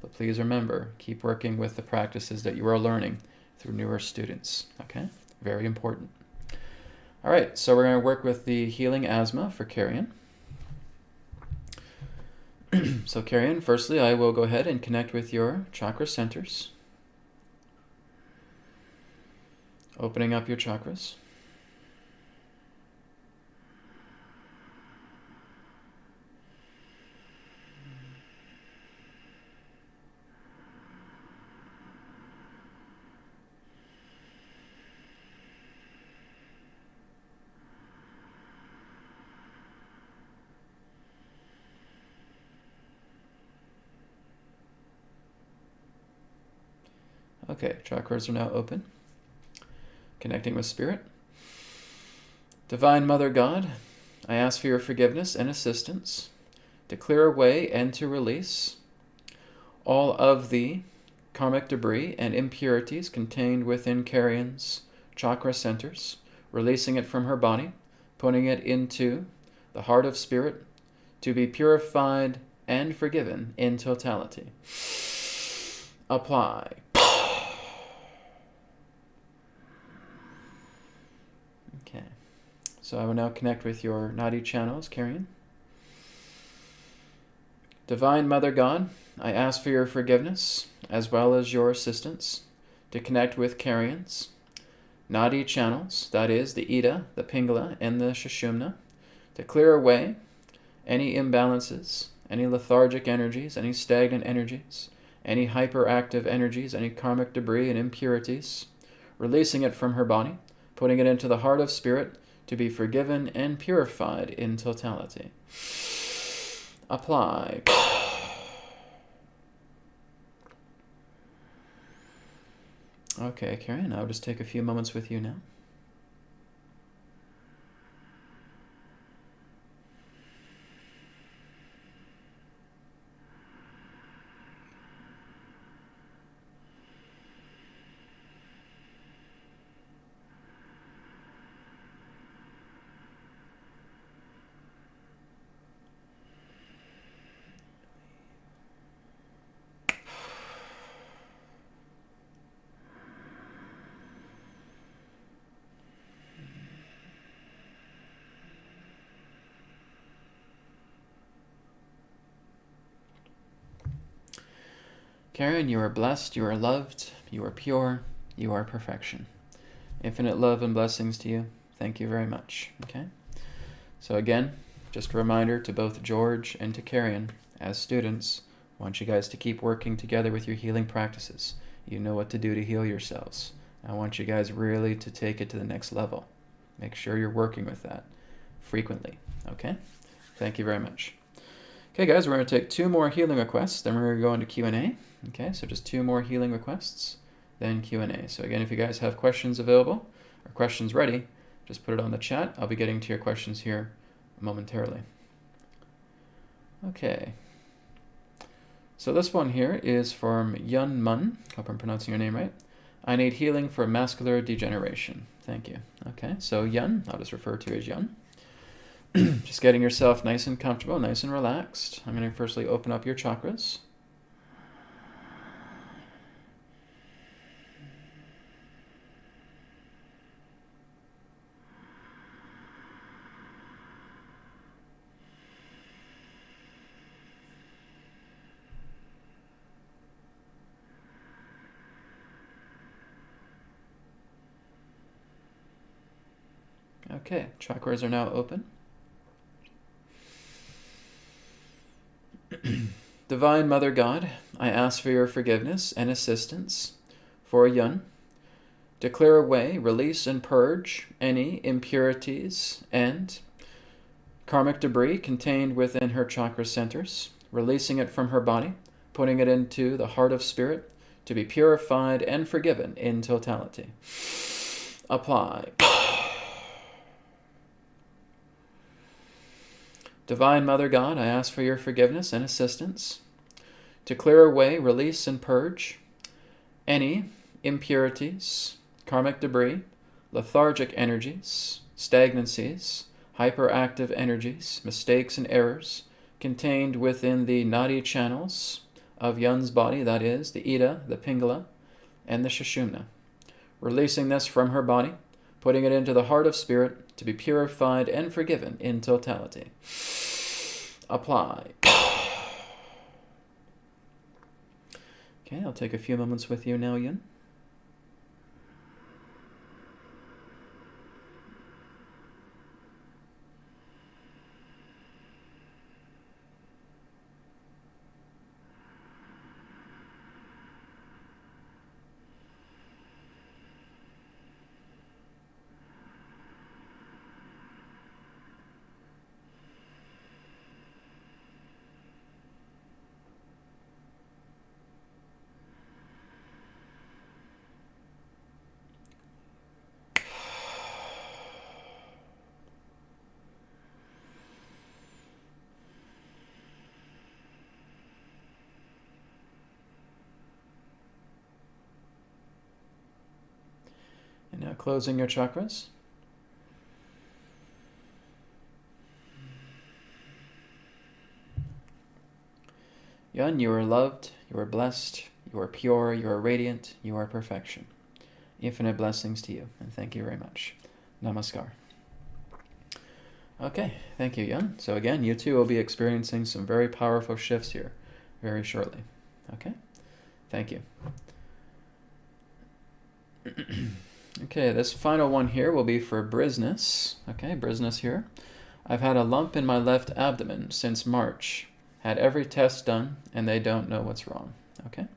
Speaker 1: but please remember, keep working with the practices that you are learning through newer students, okay? Very important. All right, so we're going to work with the healing asthma for Carrion. So Carrion, firstly, I will go ahead and connect with your chakra centers. Opening up your chakras. Okay, chakras are now open. Connecting with Spirit. Divine Mother God, I ask for your forgiveness and assistance to clear away and to release all of the karmic debris and impurities contained within Carrion's chakra centers, releasing it from her body, putting it into the heart of Spirit to be purified and forgiven in totality. Apply. Okay. So I will now connect with your Nadi channels, Carrion. Divine Mother God, I ask for your forgiveness as well as your assistance to connect with Carrion's Nadi channels, that is, the Ida, the Pingala, and the Sushumna, to clear away any imbalances, any lethargic energies, any stagnant energies, any hyperactive energies, any karmic debris and impurities, releasing it from her body, putting it into the heart of Spirit to be forgiven and purified in totality. Apply. Okay, Karen, I'll just take a few moments with you now. Karen, you are blessed, you are loved, you are pure, you are perfection. Infinite love and blessings to you. Thank you very much. Okay? So again, just a reminder to both George and to Karen, as students, I want you guys to keep working together with your healing practices. You know what to do to heal yourselves. I want you guys really to take it to the next level. Make sure you're working with that frequently. Okay? Thank you very much. Okay, guys, we're going to take 2 more healing requests, then we're going to go into Q&A. Okay, so just 2 more healing requests, then Q&A. So again, if you guys have questions available or questions ready, just put it on the chat. I'll be getting to your questions here momentarily. Okay. So this one here is from Yun Mun. Hope I'm pronouncing your name right. I need healing for muscular degeneration. Thank you. Okay, so Yun, I'll just refer to you as Yun. Just getting yourself nice and comfortable, nice and relaxed. I'm going to firstly open up your chakras. Okay, chakras are now open. Divine Mother God, I ask for your forgiveness and assistance for Yun to clear away, release, and purge any impurities and karmic debris contained within her chakra centers, releasing it from her body, putting it into the heart of Spirit to be purified and forgiven in totality. Apply. Divine Mother God, I ask for your forgiveness and assistance to clear away, release, and purge any impurities, karmic debris, lethargic energies, stagnancies, hyperactive energies, mistakes, and errors contained within the Nadi channels of Yun's body, that is, the Ida, the Pingala, and the Sushumna. Releasing this from her body, putting it into the heart of Spirit to be purified and forgiven in totality. Apply. Okay, I'll take a few moments with you now, Yun. Closing your chakras. Yun, you are loved, you are blessed, you are pure, you are radiant, you are perfection. Infinite blessings to you, and thank you very much. Namaskar. Okay, thank you, Yun. So again, you too will be experiencing some very powerful shifts here very shortly. Okay? Thank you. Okay, this final one here will be for Brisness. Okay, Brisness here. I've had a lump in my left abdomen since March. Had every test done, and they don't know what's wrong. Okay,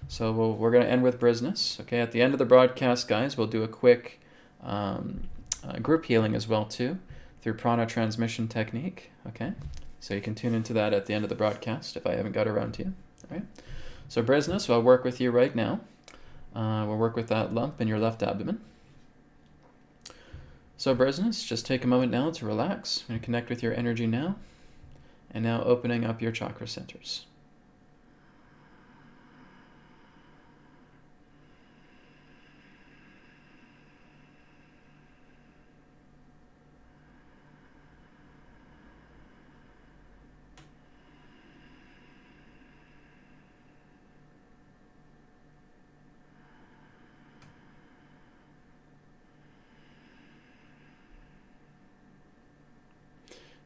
Speaker 1: so we're going to end with Brisness. Okay, at the end of the broadcast, guys, we'll do a quick group healing as well, too, through prana transmission technique. Okay, so you can tune into that at the end of the broadcast if I haven't got around to you. All right, so Brisness, I'll work with you right now. We'll work with that lump in your left abdomen. So Brisness, just take a moment now to relax. I'm going to connect with your energy now. And now opening up your chakra centers.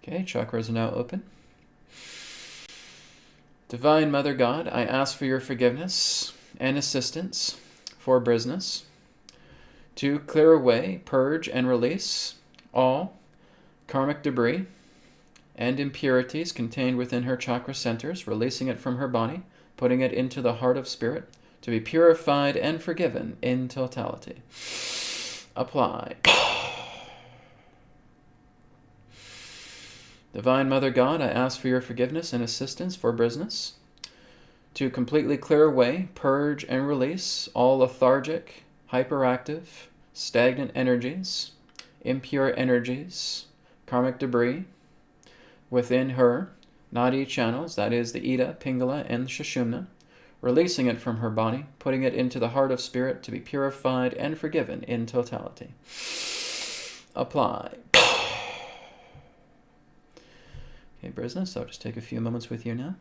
Speaker 1: Okay, chakras are now open. Divine Mother God, I ask for your forgiveness and assistance for Brisness to clear away, purge, and release all karmic debris and impurities contained within her chakra centers, releasing it from her body, putting it into the heart of spirit, to be purified and forgiven in totality. Apply. Divine Mother God, I ask for your forgiveness and assistance for Brisness to completely clear away, purge, and release all lethargic, hyperactive, stagnant energies, impure energies, karmic debris within her nadi channels, that is the Ida, Pingala, and Sushumna, releasing it from her body, putting it into the heart of spirit to be purified and forgiven in totality. Apply. Okay, Brisness, I'll just take a few moments with you now.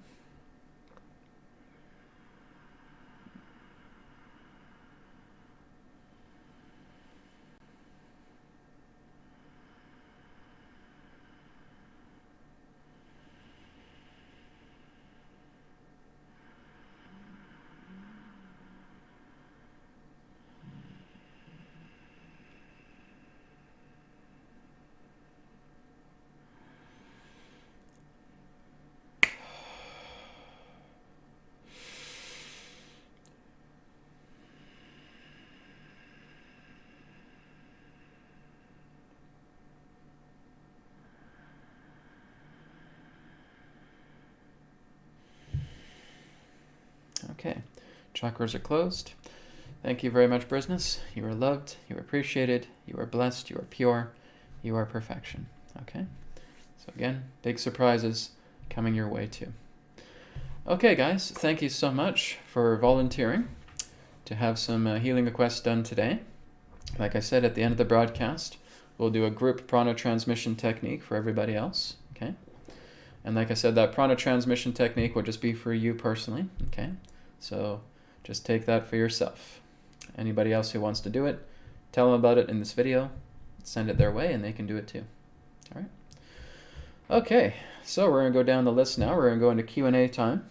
Speaker 1: Okay, chakras are closed. Thank you very much, Brisness. You are loved, you are appreciated, you are blessed, you are pure, you are perfection. Okay, so again, big surprises coming your way too. Okay, guys, thank you so much for volunteering to have some healing requests done today. Like I said, at the end of the broadcast, we'll do a group prana transmission technique for everybody else. Okay, and like I said, that prana transmission technique will just be for you personally. Okay. So just take that for yourself. Anybody else who wants to do it, tell them about it in this video, send it their way, and they can do it too. All right. Okay, so we're going to go down the list now. We're going to go into Q&A time.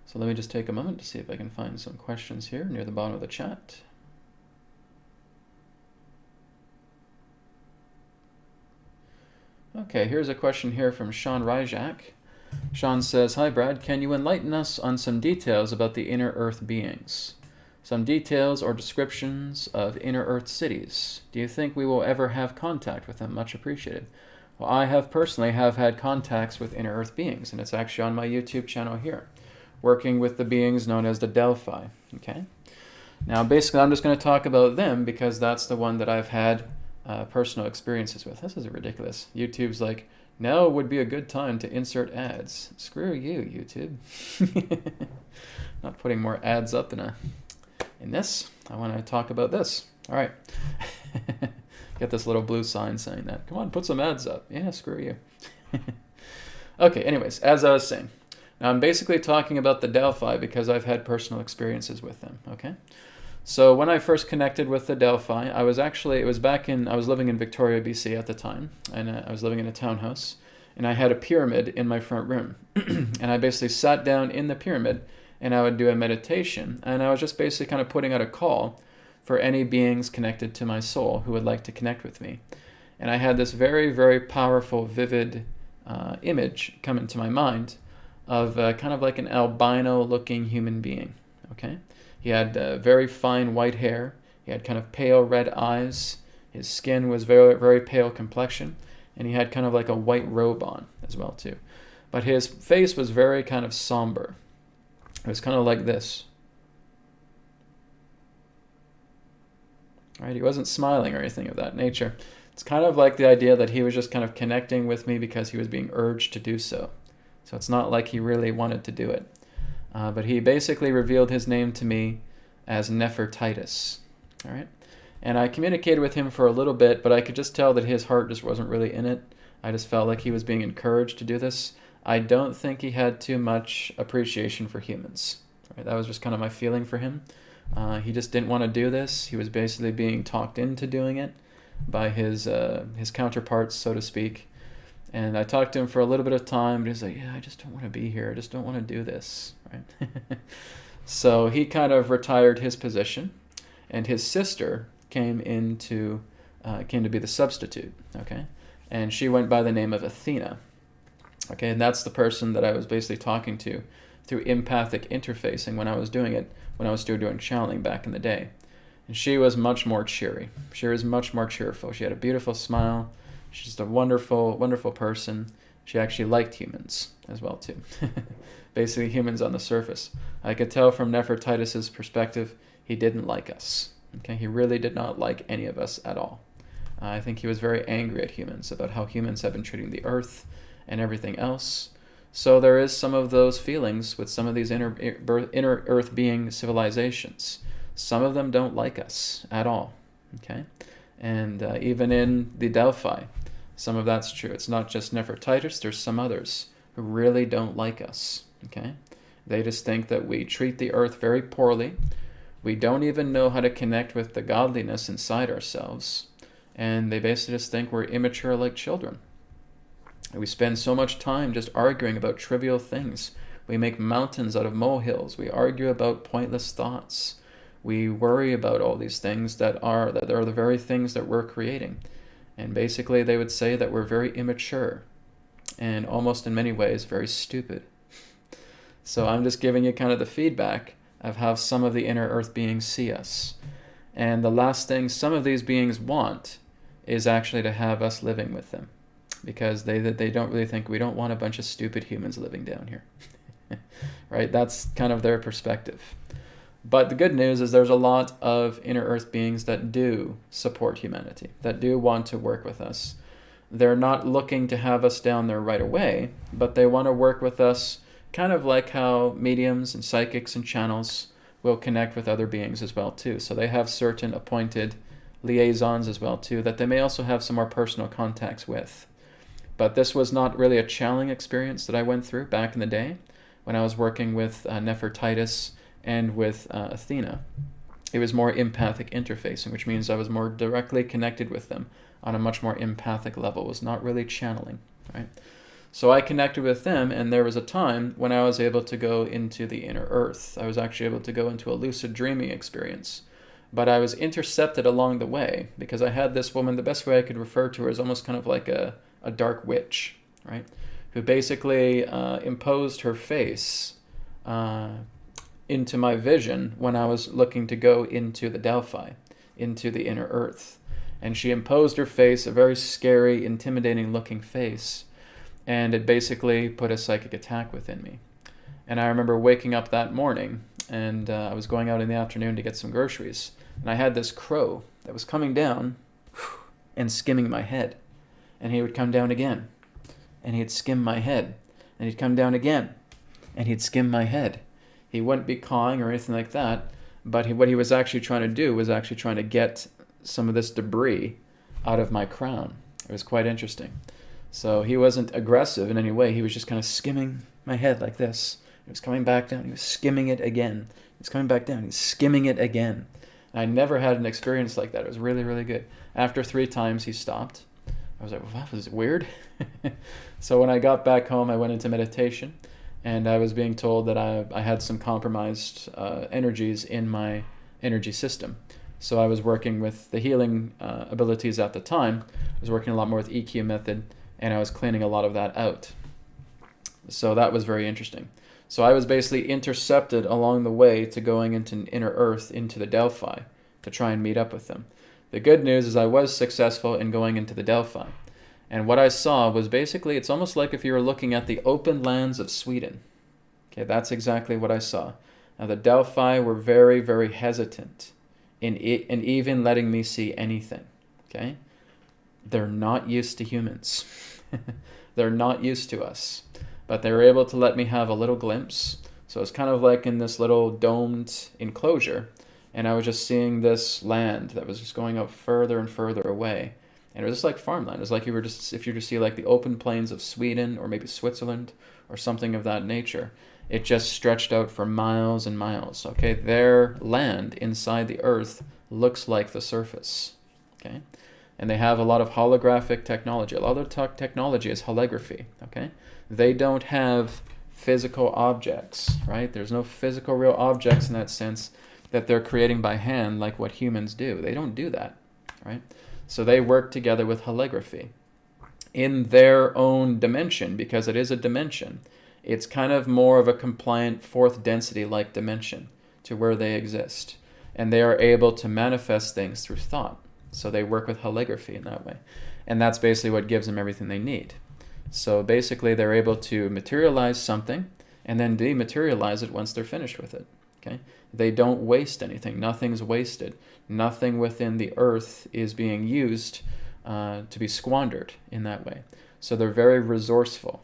Speaker 1: So let me just take a moment to see if I can find some questions here near the bottom of the chat. Okay, here's a question here from Sean Ryjak. Sean says, hi Brad, can you enlighten us on some details about the inner earth beings? Some details or descriptions of inner earth cities. Do you think we will ever have contact with them? Much appreciated. Well, I have personally had contacts with inner earth beings, and it's actually on my YouTube channel here, working with the beings known as the Delphi. Okay. Now, basically, I'm just going to talk about them because that's the one that I've had personal experiences with. This is ridiculous. YouTube's like, now would be a good time to insert ads. Screw you, YouTube. Not putting more ads up in In this, I want to talk about this. All right. Get this little blue sign saying that. Come on, put some ads up. Yeah, screw you. Okay, anyways, as I was saying, now I'm basically talking about the Delphi because I've had personal experiences with them, okay? So when I first connected with the Delphi, I was living in Victoria, BC at the time, and I was living in a townhouse, and I had a pyramid in my front room. And I basically sat down in the pyramid, and I would do a meditation, and I was just basically kind of putting out a call for any beings connected to my soul who would like to connect with me. And I had this very, very powerful, vivid image come into my mind of kind of like an albino-looking human being, okay? He had very fine white hair. He had kind of pale red eyes. His skin was very, very pale complexion. And he had kind of like a white robe on as well, too. But his face was very kind of somber. It was kind of like this. Right? He wasn't smiling or anything of that nature. It's kind of like the idea that he was just kind of connecting with me because he was being urged to do so. So it's not like he really wanted to do it. But he basically revealed his name to me as Nefertitus. All right? And I communicated with him for a little bit, but I could just tell that his heart just wasn't really in it. I just felt like he was being encouraged to do this. I don't think he had too much appreciation for humans. Right? That was just kind of my feeling for him. He just didn't want to do this. He was basically being talked into doing it by his counterparts, so to speak. And I talked to him for a little bit of time, but he's like, yeah, I just don't want to be here. I just don't want to do this. Right? So he kind of retired his position, and his sister came to be the substitute. Okay, and she went by the name of Athena. Okay, and that's the person that I was basically talking to through empathic interfacing when I was doing it, when I was still doing channeling back in the day. And she was much more cheery. She was much more cheerful. She had a beautiful smile. She's just a wonderful, wonderful person. She actually liked humans as well, too. Basically, humans on the surface. I could tell from Nefertitus's perspective, he didn't like us. Okay, he really did not like any of us at all. I think he was very angry at humans, about how humans have been treating the earth and everything else. So there is some of those feelings with some of these inner earth being civilizations. Some of them don't like us at all. Okay, and even in the Delphi, some of that's true. It's not just Nefertitus. There's some others who really don't like us. Okay, they just think that we treat the earth very poorly. We don't even know how to connect with the godliness inside ourselves, and they basically just think we're immature like children. We spend so much time just arguing about trivial things. We make mountains out of molehills. We argue about pointless thoughts. We worry about all these things that are the very things that we're creating. And basically they would say that we're very immature and almost in many ways very stupid. So I'm just giving you kind of the feedback of how some of the inner earth beings see us. And the last thing some of these beings want is actually to have us living with them. Because they don't really think we don't want a bunch of stupid humans living down here. Right? That's kind of their perspective. But the good news is there's a lot of inner earth beings that do support humanity, that do want to work with us. They're not looking to have us down there right away, but they want to work with us kind of like how mediums and psychics and channels will connect with other beings as well too. So they have certain appointed liaisons as well too that they may also have some more personal contacts with. But this was not really a channeling experience that I went through back in the day when I was working with Nefertitus and with Athena. It was more empathic interfacing, which means I was more directly connected with them on a much more empathic level. It was not really channeling, right? So I connected with them, and there was a time when I was able to go into the inner earth. I was actually able to go into a lucid dreaming experience. But I was intercepted along the way because I had this woman, the best way I could refer to her is almost kind of like a dark witch, right? Who basically imposed her face into my vision when I was looking to go into the Delphi, into the inner earth. And she imposed her face, a very scary, intimidating looking face, and it basically put a psychic attack within me. And I remember waking up that morning, and I was going out in the afternoon to get some groceries, and I had this crow that was coming down and skimming my head. And he would come down again, and he'd skim my head, and he'd come down again, and he'd skim my head. He wouldn't be cawing or anything like that, But what he was actually trying to do was actually trying to get some of this debris out of my crown. It was quite interesting. So he wasn't aggressive in any way. He was just kind of skimming my head like this. He was coming back down. He was skimming it again. He was coming back down. He was skimming it again. And I never had an experience like that. It was really, really good. After 3 times, he stopped. I was like, well, that was weird. So when I got back home, I went into meditation, and I was being told that I had some compromised energies in my energy system. So I was working with the healing abilities at the time. I was working a lot more with EQ method, and I was cleaning a lot of that out. So that was very interesting. So I was basically intercepted along the way to going into Inner Earth, into the Delphi, to try and meet up with them. The good news is I was successful in going into the Delphi. And what I saw was basically, it's almost like if you were looking at the open lands of Sweden. Okay, that's exactly what I saw. Now the Delphi were very, very hesitant in even letting me see anything. Okay? They're not used to humans. They're not used to us. But they were able to let me have a little glimpse. So it's kind of like in this little domed enclosure. And I was just seeing this land that was just going up further and further away. And it was just like farmland. It was like if you were to see like the open plains of Sweden or maybe Switzerland or something of that nature. It just stretched out for miles and miles. Okay, their land inside the earth looks like the surface. Okay, and they have a lot of holographic technology. A lot of their technology is holography. Okay, they don't have physical objects, right? There's no physical real objects in that sense that they're creating by hand like what humans do. They don't do that, right? So they work together with holography in their own dimension, because it is a dimension. It's kind of more of a compliant fourth density like dimension to where they exist. And they are able to manifest things through thought. So they work with holography in that way. And that's basically what gives them everything they need. So basically they're able to materialize something and then dematerialize it once they're finished with it. Okay? They don't waste anything. Nothing's wasted. Nothing within the earth is being used to be squandered in that way. So they're very resourceful.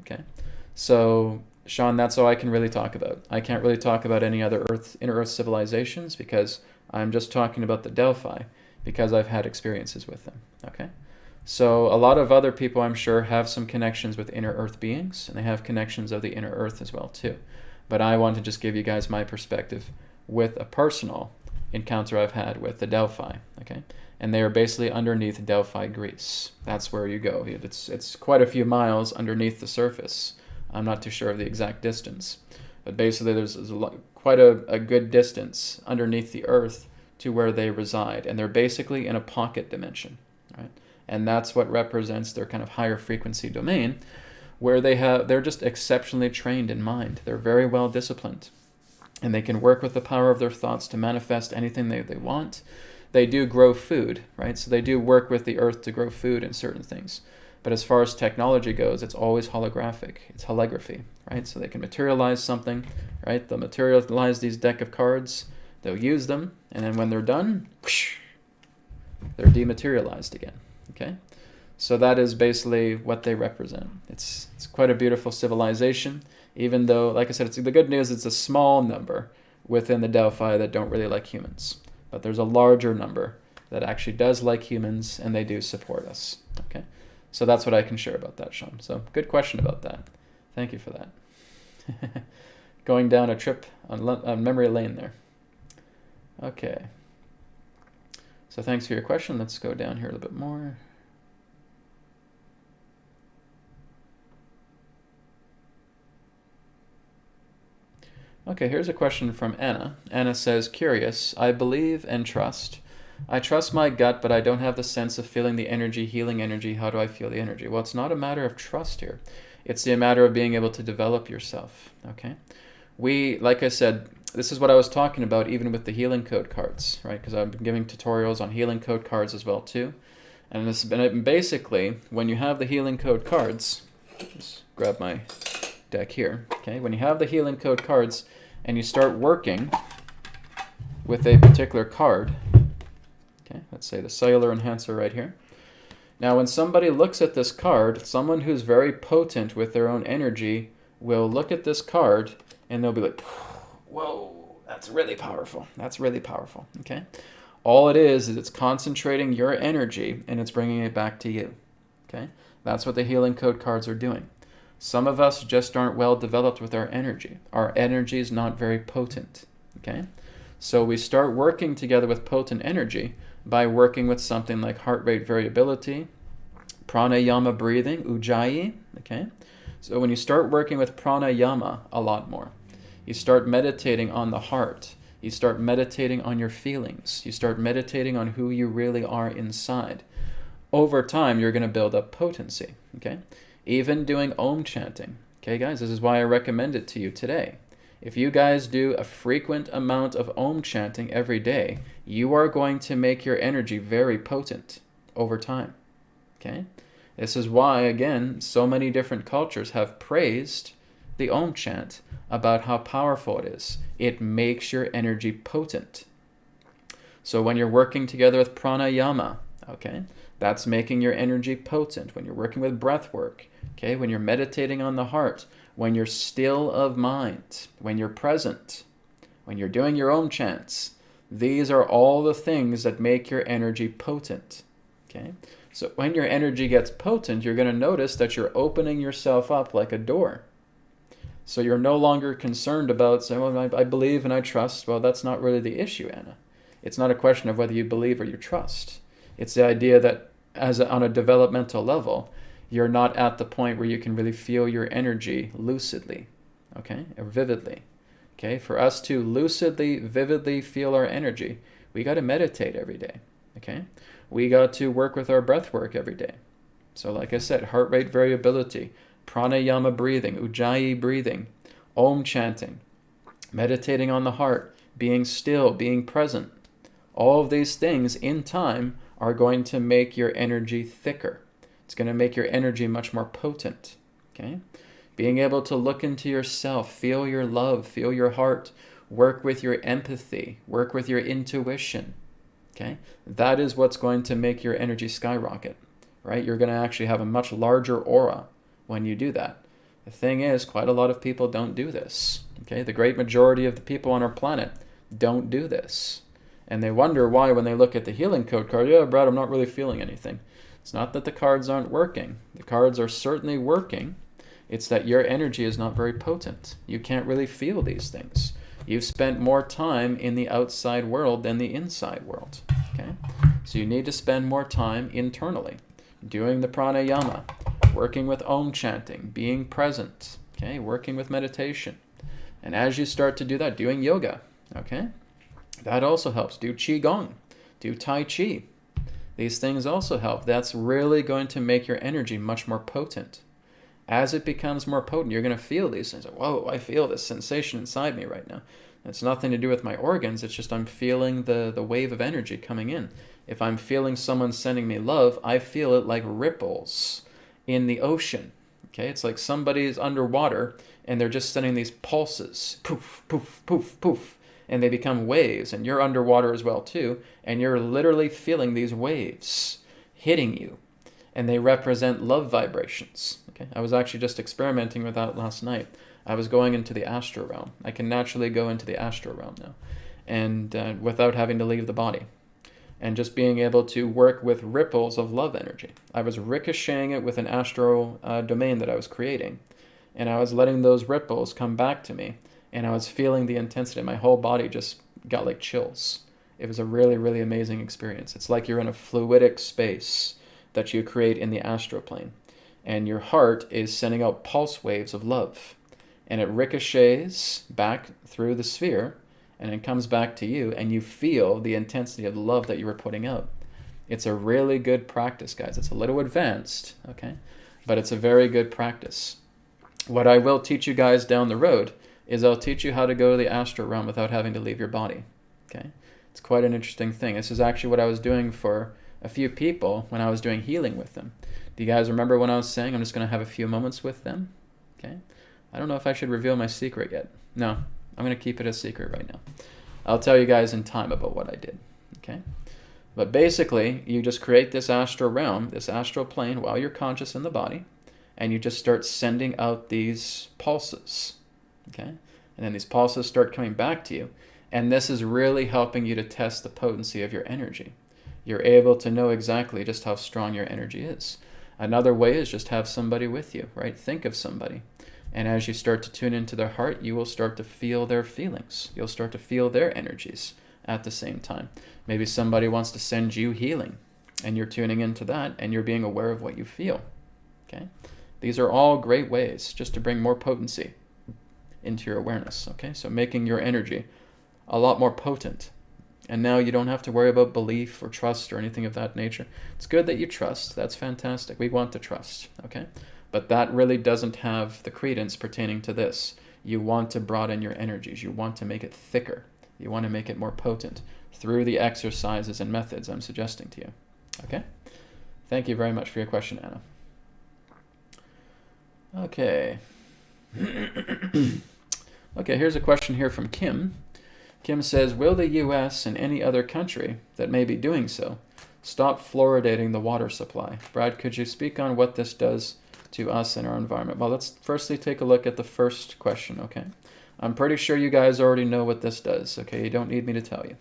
Speaker 1: Okay? So, Sean, that's all I can really talk about. I can't really talk about any other inner Earth civilizations because I'm just talking about the Delphi because I've had experiences with them. Okay? So a lot of other people, I'm sure, have some connections with inner Earth beings, and they have connections of the inner Earth as well, too. But I want to just give you guys my perspective with a personal encounter I've had with the Delphi. Okay? And they are basically underneath Delphi, Greece. That's where you go. It's quite a few miles underneath the surface. I'm not too sure of the exact distance. But basically there's quite a good distance underneath the earth to where they reside. And they're basically in a pocket dimension. Right? And that's what represents their kind of higher frequency domain, where they're just exceptionally trained in mind. They're very well disciplined. And they can work with the power of their thoughts to manifest anything they want. They do grow food, right? So they do work with the earth to grow food and certain things. But as far as technology goes, it's always holographic. It's holography, right? So they can materialize something, right? They'll materialize these deck of cards. They'll use them. And then when they're done, whoosh, they're dematerialized again, okay? So that is basically what they represent. It's quite a beautiful civilization, even though, like I said, the good news, it's a small number within the Delphi that don't really like humans. But there's a larger number that actually does like humans, and they do support us, okay? So that's what I can share about that, Sean. So good question about that. Thank you for that. Going down a trip on memory lane there. Okay. So thanks for your question. Let's go down here a little bit more. Okay, here's a question from Anna. Anna says, curious, I believe and trust. I trust my gut, but I don't have the sense of feeling the energy, healing energy. How do I feel the energy? Well, it's not a matter of trust here. It's a matter of being able to develop yourself, okay? Like I said, this is what I was talking about even with the healing code cards, right? Because I've been giving tutorials on healing code cards as well, too. And basically, when you have the healing code cards, just grab my deck here, okay? When you have the healing code cards and you start working with a particular card, okay, let's say the cellular enhancer right here. Now, when somebody looks at this card, someone who's very potent with their own energy will look at this card and they'll be like, whoa, That's really powerful. That's really powerful. Okay. All it is it's concentrating your energy and it's bringing it back to you. Okay. That's what the healing code cards are doing. Some of us just aren't well developed with our energy. Our energy is not very potent. Okay. So we start working together with potent energy by working with something like heart rate variability, pranayama breathing, ujjayi. Okay. So when you start working with pranayama a lot more, you start meditating on the heart. You start meditating on your feelings. You start meditating on who you really are inside. Over time, you're going to build up potency, okay? Even doing Om chanting. Okay, guys, this is why I recommend it to you today. If you guys do a frequent amount of Om chanting every day, you are going to make your energy very potent over time, okay? This is why, again, so many different cultures have praised the Om chant about how powerful it is. It makes your energy potent. So when you're working together with pranayama, okay, that's making your energy potent. When you're working with breath work, okay, when you're meditating on the heart, when you're still of mind, when you're present, when you're doing your Om chants, these are all the things that make your energy potent, okay? So when your energy gets potent, you're going to notice that you're opening yourself up like a door. So you're no longer concerned about saying, well, I believe and I trust. Well, that's not really the issue, Anna. It's not a question of whether you believe or you trust. It's the idea that on a developmental level, you're not at the point where you can really feel your energy lucidly, okay, or vividly. Okay, for us to lucidly, vividly feel our energy, we got to meditate every day, okay? We got to work with our breath work every day. So like I said, heart rate variability, pranayama breathing, ujjayi breathing, Om chanting, meditating on the heart, being still, being present. All of these things in time are going to make your energy thicker. It's going to make your energy much more potent. Okay? Being able to look into yourself, feel your love, feel your heart, work with your empathy, work with your intuition. Okay? That is what's going to make your energy skyrocket. Right? You're going to actually have a much larger aura when you do that. The thing is, quite a lot of people don't do this. Okay? The great majority of the people on our planet don't do this. And they wonder why when they look at the healing code card, yeah, Brad, I'm not really feeling anything. It's not that the cards aren't working. The cards are certainly working. It's that your energy is not very potent. You can't really feel these things. You've spent more time in the outside world than the inside world. Okay? So you need to spend more time internally, doing the pranayama, working with Om chanting, being present, okay, working with meditation. And as you start to do that, doing yoga, okay, that also helps. Do qigong, do tai chi. These things also help. That's really going to make your energy much more potent. As it becomes more potent, you're going to feel these things. Whoa, I feel this sensation inside me right now. It's nothing to do with my organs. It's just I'm feeling the wave of energy coming in. If I'm feeling someone sending me love, I feel it like ripples in the ocean. Okay, it's like somebody's underwater and they're just sending these pulses. Poof, poof, poof, poof. And they become waves. And you're underwater as well too. And you're literally feeling these waves hitting you. And they represent love vibrations. Okay, I was actually just experimenting with that last night. I was going into the astral realm. I can naturally go into the astral realm now, and without having to leave the body, and just being able to work with ripples of love energy. I was ricocheting it with an astral domain that I was creating, and I was letting those ripples come back to me, and I was feeling the intensity. My whole body just got like chills. It was a really, really amazing experience. It's like you're in a fluidic space that you create in the astral plane, and your heart is sending out pulse waves of love, and it ricochets back through the sphere, and it comes back to you, and you feel the intensity of the love that you were putting out. It's a really good practice, guys. It's a little advanced, okay? But it's a very good practice. What I will teach you guys down the road is I'll teach you how to go to the astral realm without having to leave your body, okay? It's quite an interesting thing. This is actually what I was doing for a few people when I was doing healing with them. Do you guys remember when I was saying I'm just going to have a few moments with them? Okay? I don't know if I should reveal my secret yet. No, I'm going to keep it a secret right now. I'll tell you guys in time about what I did. Okay? But basically, you just create this astral realm, this astral plane, while you're conscious in the body, and you just start sending out these pulses. Okay? And then these pulses start coming back to you, And this is really helping you to test the potency of your energy. You're able to know exactly just how strong your energy is. Another way is just have somebody with you, right? Think of somebody. And as you start to tune into their heart, you will start to feel their feelings. You'll start to feel their energies at the same time. Maybe somebody wants to send you healing, and you're tuning into that, and you're being aware of what you feel. Okay? These are all great ways just to bring more potency into your awareness. Okay? So making your energy a lot more potent. And now you don't have to worry about belief or trust or anything of that nature. It's good that you trust. That's fantastic. We want to trust. Okay? But that really doesn't have the credence pertaining to this. You want to broaden your energies. You want to make it thicker. You want to make it more potent through the exercises and methods I'm suggesting to you. Okay? Thank you very much for your question, Anna. Okay. Okay, here's a question here from Kim. Kim says, will the U.S. and any other country that may be doing so stop fluoridating the water supply? Brad, could you speak on what this does to us and our environment? Well, let's firstly take a look at the first question, okay? I'm pretty sure you guys already know what this does, okay? You don't need me to tell you,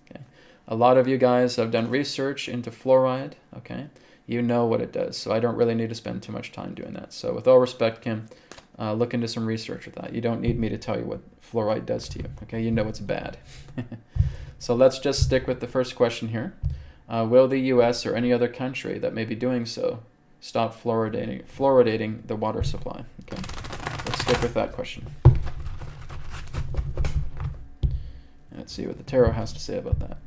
Speaker 1: okay? A lot of you guys have done research into fluoride, okay? You know what it does, so I don't really need to spend too much time doing that. So with all respect, Kim, look into some research with that. You don't need me to tell you what fluoride does to you, okay? You know it's bad. So let's just stick with the first question here. Will the U.S. or any other country that may be doing so stop fluoridating the water supply? Okay, let's stick with that question. Let's see what the tarot has to say about that.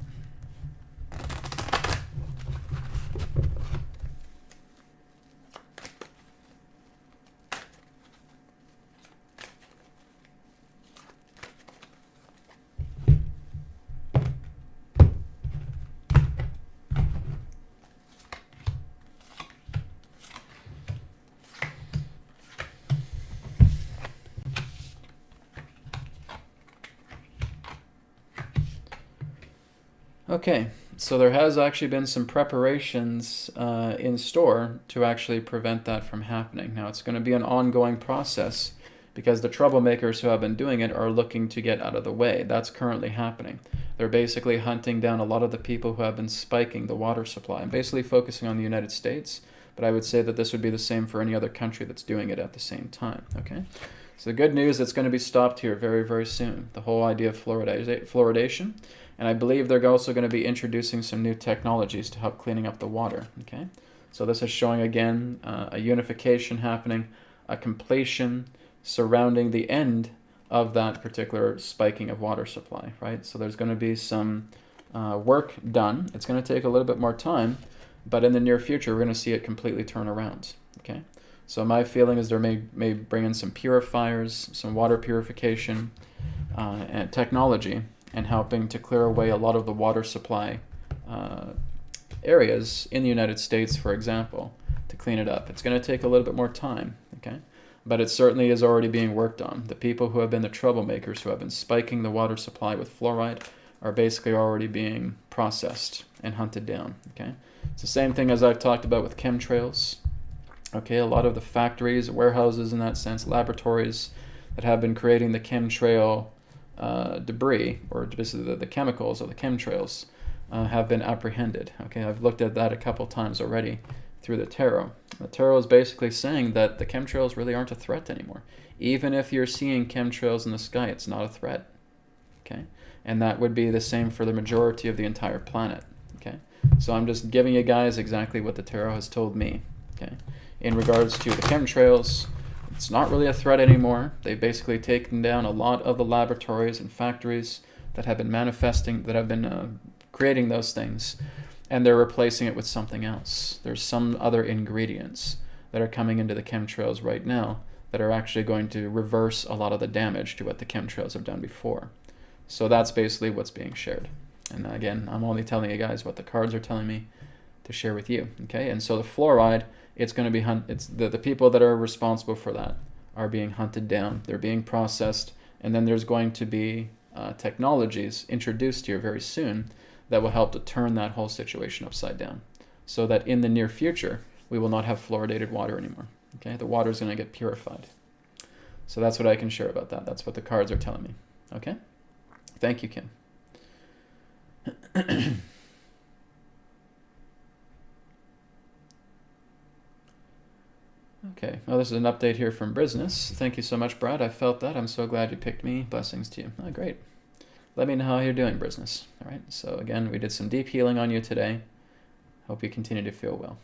Speaker 1: Okay, so there has actually been some preparations in store to actually prevent that from happening. Now, it's going to be an ongoing process because the troublemakers who have been doing it are looking to get out of the way. That's currently happening. They're basically hunting down a lot of the people who have been spiking the water supply and basically focusing on the United States, but I would say that this would be the same for any other country that's doing it at the same time, okay? So the good news, it's going to be stopped here very, very soon, the whole idea of fluoridation. And I believe they're also going to be introducing some new technologies to help cleaning up the water, okay? So this is showing, again, a unification happening, a completion surrounding the end of that particular spiking of water supply, right? So there's going to be some work done. It's going to take a little bit more time, but in the near future, we're going to see it completely turn around, okay? So my feeling is there may bring in some purifiers, some water purification, and technology, and helping to clear away a lot of the water supply areas in the United States, for example, to clean it up. It's going to take a little bit more time, okay? But it certainly is already being worked on. The people who have been the troublemakers, who have been spiking the water supply with fluoride, are basically already being processed and hunted down, okay? It's the same thing as I've talked about with chemtrails, okay? A lot of the factories, warehouses in that sense, laboratories that have been creating the chemtrail debris, or basically the chemicals or the chemtrails, have been apprehended. Okay, I've looked at that a couple times already through the tarot. The tarot is basically saying that the chemtrails really aren't a threat anymore. Even if you're seeing chemtrails in the sky, it's not a threat. Okay, and that would be the same for the majority of the entire planet. Okay, so I'm just giving you guys exactly what the tarot has told me. Okay, in regards to the chemtrails, it's not really a threat anymore. They've basically taken down a lot of the laboratories and factories that have been creating those things, and they're replacing it with something else. There's some other ingredients that are coming into the chemtrails right now that are actually going to reverse a lot of the damage to what the chemtrails have done before. So that's basically what's being shared. And again, I'm only telling you guys what the cards are telling me to share with you. Okay, and so the fluoride, it's going to be it's the people that are responsible for that are being hunted down. They're being processed, and then there's going to be technologies introduced here very soon that will help to turn that whole situation upside down, so that in the near future we will not have fluoridated water anymore. Okay, the water is going to get purified. So that's what I can share about that. That's what the cards are telling me. Okay, Thank you, Kim. Okay, well, this is an update here from Business. Thank you so much, Brad. I felt that. I'm so glad you picked me. Blessings to you. Oh, great. Let me know how you're doing, Business. All right, so again, we did some deep healing on you today. Hope you continue to feel well.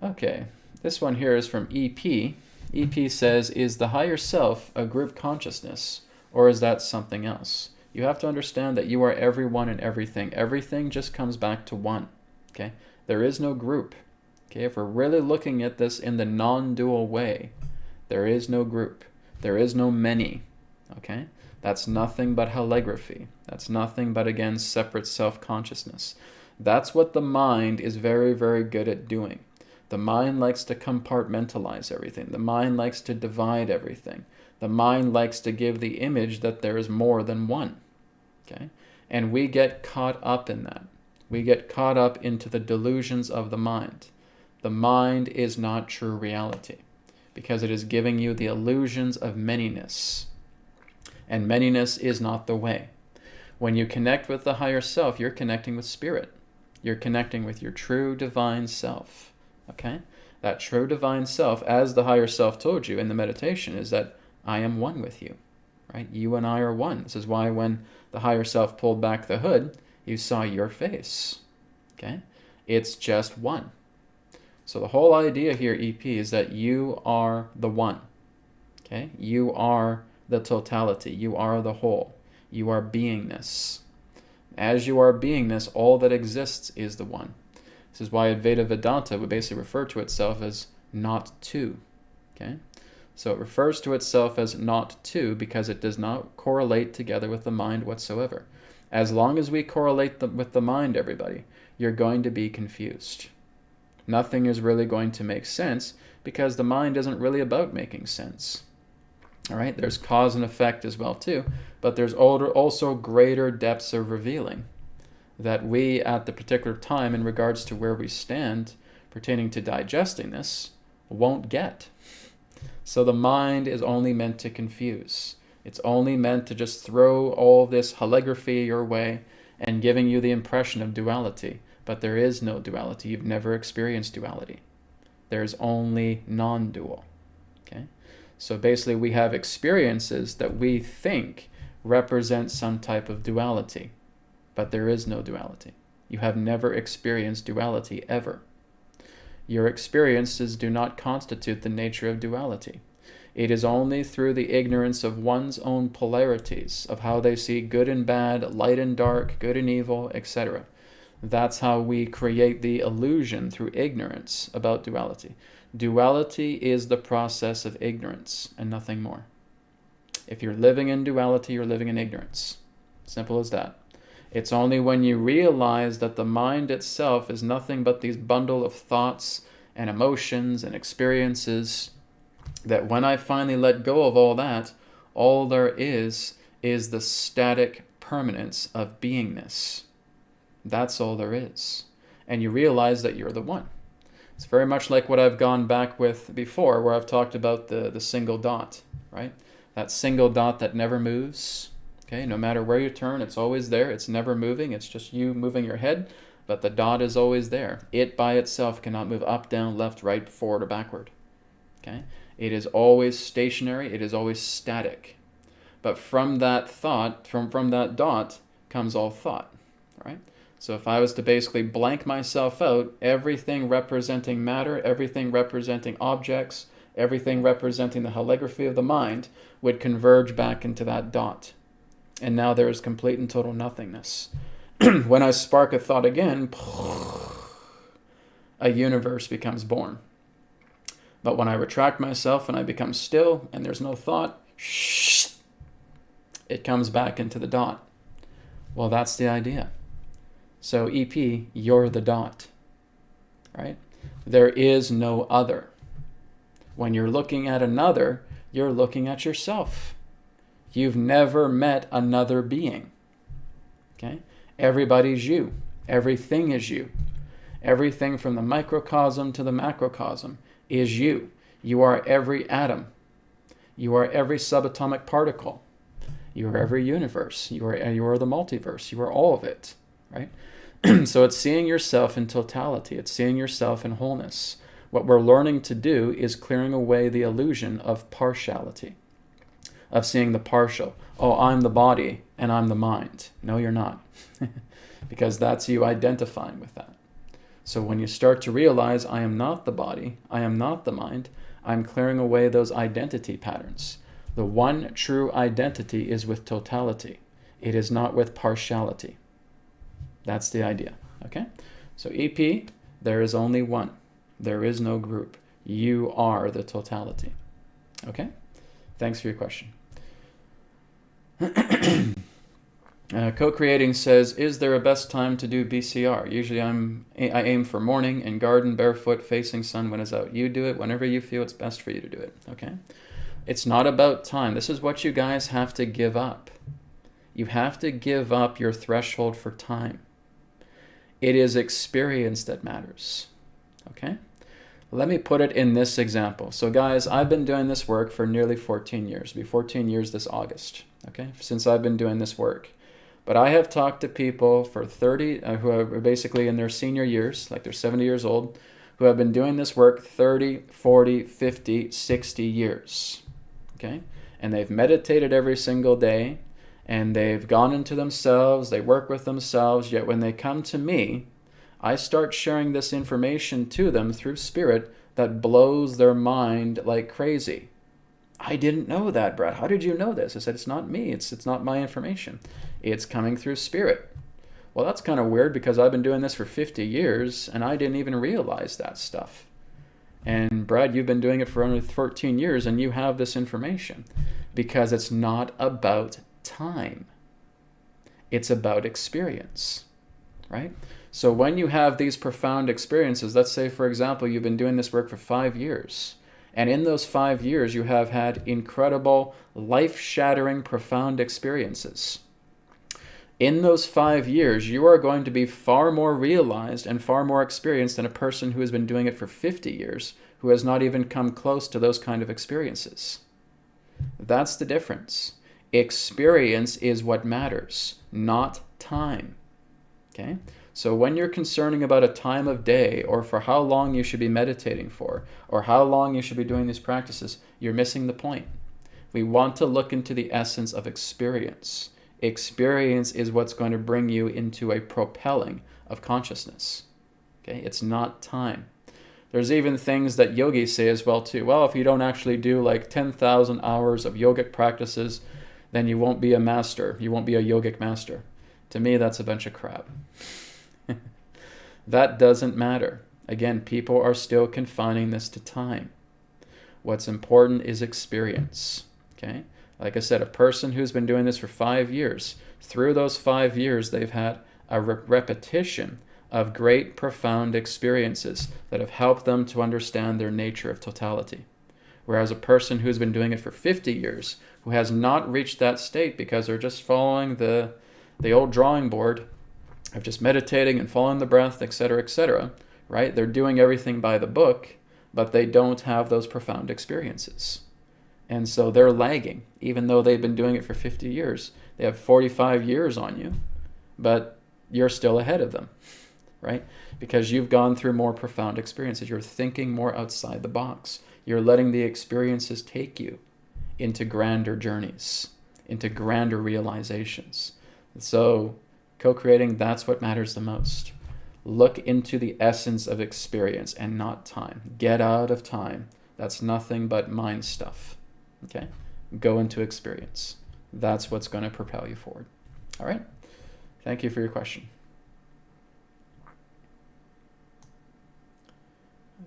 Speaker 1: Okay, this one here is from EP. EP says, is the higher self a group consciousness, or is that something else? You have to understand that you are everyone and everything. Everything just comes back to one, okay? There is no group, okay? If we're really looking at this in the non-dual way, there is no group. There is no many, okay? That's nothing but holography. That's nothing but, again, separate self-consciousness. That's what the mind is very, very good at doing. The mind likes to compartmentalize everything. The mind likes to divide everything. The mind likes to give the image that there is more than one. Okay? And we get caught up in that. We get caught up into the delusions of the mind. The mind is not true reality because it is giving you the illusions of manyness. And manyness is not the way. When you connect with the higher self, you're connecting with spirit. You're connecting with your true divine self. Okay? That true divine self, as the higher self told you in the meditation, is that I am one with you. Right? You and I are one. This is why when the higher self pulled back the hood, you saw your face. Okay? It's just one. So the whole idea here, EP, is that you are the one. Okay? You are the totality. You are the whole. You are beingness. As you are beingness, all that exists is the one. This is why Advaita Vedanta would basically refer to itself as not two. Okay? So it refers to itself as not two because it does not correlate together with the mind whatsoever. As long as we correlate with the mind, everybody, you're going to be confused. Nothing is really going to make sense because the mind isn't really about making sense. All right? There's cause and effect as well too, but there's also greater depths of revealing that we at the particular time in regards to where we stand pertaining to digesting this won't get. So the mind is only meant to confuse. It's only meant to just throw all this holography your way and giving you the impression of duality. But there is no duality. You've never experienced duality. There's only non-dual. Okay? So basically we have experiences that we think represent some type of duality. But there is no duality. You have never experienced duality ever. Your experiences do not constitute the nature of duality. It is only through the ignorance of one's own polarities, of how they see good and bad, light and dark, good and evil, etc. That's how we create the illusion through ignorance about duality. Duality is the process of ignorance and nothing more. If you're living in duality, you're living in ignorance. Simple as that. It's only when you realize that the mind itself is nothing but these bundle of thoughts and emotions and experiences that when I finally let go of all that, all there is the static permanence of beingness. That's all there is. And you realize that you're the one. It's very much like what I've gone back with before, where I've talked about the single dot, right? That single dot that never moves. Okay, no matter where you turn, it's always there. It's never moving. It's just you moving your head, but the dot is always there. It by itself cannot move up, down, left, right, forward, or backward. Okay, it is always stationary. It is always static. But from that thought, from that dot, comes all thought, right? So if I was to basically blank myself out, everything representing matter, everything representing objects, everything representing the holography of the mind would converge back into that dot. And now there is complete and total nothingness. When I spark a thought again, a universe becomes born. But when I retract myself and I become still and there's no thought, it comes back into the dot. Well, that's the idea. So EP, you're the dot, right? There is no other. When you're looking at another, you're looking at yourself. You've never met another being. Okay? Everybody's you. Everything is you. Everything from the microcosm to the macrocosm is you. You are every atom. You are every subatomic particle. You are every universe. You are the multiverse. You are all of it, right? So it's seeing yourself in totality. It's seeing yourself in wholeness. What we're learning to do is clearing away the illusion of partiality, of seeing the partial. Oh, I'm the body and I'm the mind. No, you're not. Because that's you identifying with that. So when you start to realize I am not the body, I am not the mind, I'm clearing away those identity patterns. The one true identity is with totality. It is not with partiality. That's the idea, okay? So EP, there is only one. There is no group. You are the totality, okay? Thanks for your question. Co-creating says, is there a best time to do BCR? Usually I aim for morning and garden, barefoot, facing sun when it's out. You do it whenever you feel it's best for you to do it, okay? It's not about time. This is what you guys have to give up. You have to give up your threshold for time. It is experience that matters, okay? Let me put it in this example. So guys, I've been doing this work for nearly 14 years. It'll be 14 years this August, okay? Since I've been doing this work. But I have talked to people for 30, who are basically in their senior years, like they're 70 years old, who have been doing this work 30, 40, 50, 60 years, okay? And they've meditated every single day, and they've gone into themselves, they work with themselves, yet when they come to me, I start sharing this information to them through spirit that blows their mind like crazy. I didn't know that, Brad. How did you know this? I said, it's not me. It's not my information. It's coming through spirit. Well, that's kind of weird because I've been doing this for 50 years and I didn't even realize that stuff. And Brad, you've been doing it for only 14 years and you have this information because it's not about time. It's about experience, right? So when you have these profound experiences, let's say, for example, you've been doing this work for 5 years. And in those 5 years, you have had incredible, life-shattering, profound experiences. In those 5 years, you are going to be far more realized and far more experienced than a person who has been doing it for 50 years, who has not even come close to those kind of experiences. That's the difference. Experience is what matters, not time. Okay? So when you're concerning about a time of day or for how long you should be meditating for or how long you should be doing these practices, you're missing the point. We want to look into the essence of experience. Experience is what's going to bring you into a propelling of consciousness. Okay? It's not time. There's even things that yogis say as well too. Well, if you don't actually do like 10,000 hours of yogic practices, then you won't be a master. You won't be a yogic master. To me, that's a bunch of crap. That doesn't matter. Again, people are still confining this to time. What's important is experience. Okay? Like I said, a person who's been doing this for 5 years, through those 5 years, they've had a repetition of great, profound experiences that have helped them to understand their nature of totality. Whereas a person who's been doing it for 50 years, who has not reached that state because they're just following the old drawing board of just meditating and following the breath, etc., right? They're doing everything by the book, but they don't have those profound experiences. And so they're lagging, even though they've been doing it for 50 years. They have 45 years on you, but you're still ahead of them, right? Because you've gone through more profound experiences. You're thinking more outside the box. You're letting the experiences take you into grander journeys, into grander realizations. So co-creating, that's what matters the most. Look into the essence of experience and not time. Get out of time. That's nothing but mind stuff. Okay? Go into experience. That's what's going to propel you forward. All right? Thank you for your question.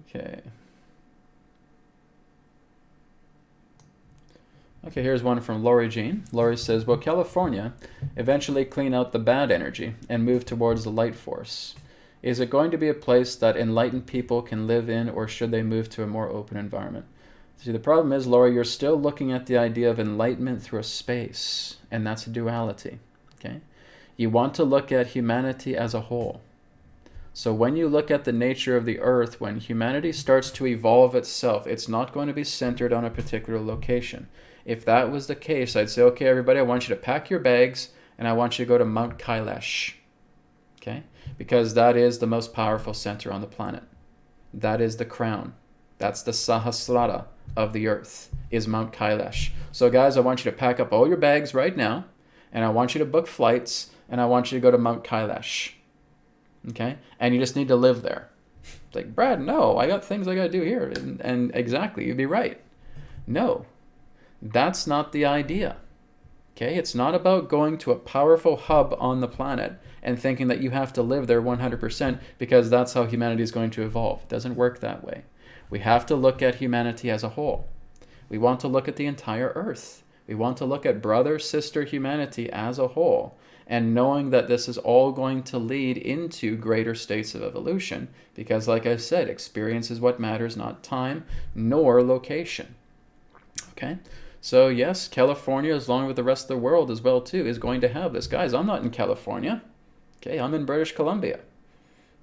Speaker 1: Okay. Okay, here's one from Lori Jean. Lori says, will California eventually clean out the bad energy and move towards the light force? Is it going to be a place that enlightened people can live in, or should they move to a more open environment? See, the problem is, Lori, you're still looking at the idea of enlightenment through a space, and that's a duality, okay? You want to look at humanity as a whole. So when you look at the nature of the earth, when humanity starts to evolve itself, it's not going to be centered on a particular location. If that was the case, I'd say, okay, everybody, I want you to pack your bags and I want you to go to Mount Kailash. Okay? Because that is the most powerful center on the planet. That is the crown. That's the Sahasrara of the earth, is Mount Kailash. So guys, I want you to pack up all your bags right now, and I want you to book flights, and I want you to go to Mount Kailash. Okay? And you just need to live there. It's like, Brad, no, I got things I got to do here. And exactly, you'd be right. No, that's not the idea. Okay? It's not about going to a powerful hub on the planet and thinking that you have to live there 100% because that's how humanity is going to evolve. It doesn't work that way. We have to look at humanity as a whole. We want to look at the entire earth. We want to look at brother, sister humanity as a whole, and knowing that this is all going to lead into greater states of evolution because, like I said, experience is what matters, not time nor location. Okay? So yes, California, along with the rest of the world as well too, is going to have this. Guys, I'm not in California. Okay, I'm in British Columbia.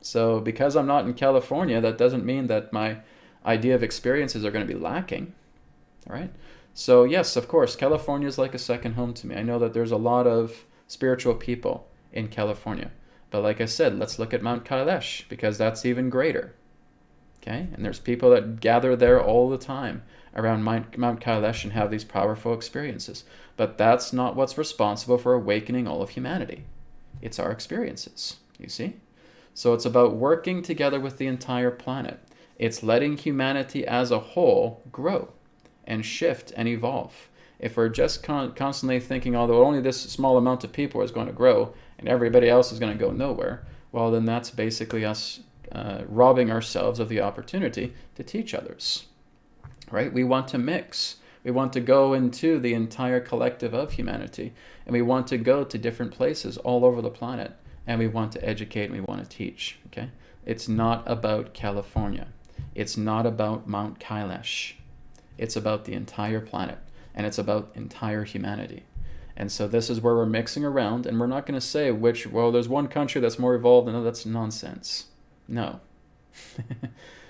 Speaker 1: So because I'm not in California, that doesn't mean that my idea of experiences are going to be lacking. All right? So yes, of course, California is like a second home to me. I know that there's a lot of spiritual people in California. But like I said, let's look at Mount Kailash because that's even greater. Okay? And there's people that gather there all the time around Mount Kailash and have these powerful experiences. But that's not what's responsible for awakening all of humanity. It's our experiences, you see? So it's about working together with the entire planet. It's letting humanity as a whole grow and shift and evolve. If we're just constantly thinking, although only this small amount of people is going to grow and everybody else is going to go nowhere, well, then that's basically us robbing ourselves of the opportunity to teach others, right? We want to mix. We want to go into the entire collective of humanity, and we want to go to different places all over the planet, and we want to educate and we want to teach, okay? It's not about California. It's not about Mount Kailash. It's about the entire planet, and it's about entire humanity. And so this is where we're mixing around, and we're not going to say which, well, there's one country that's more evolved, and that's nonsense. No.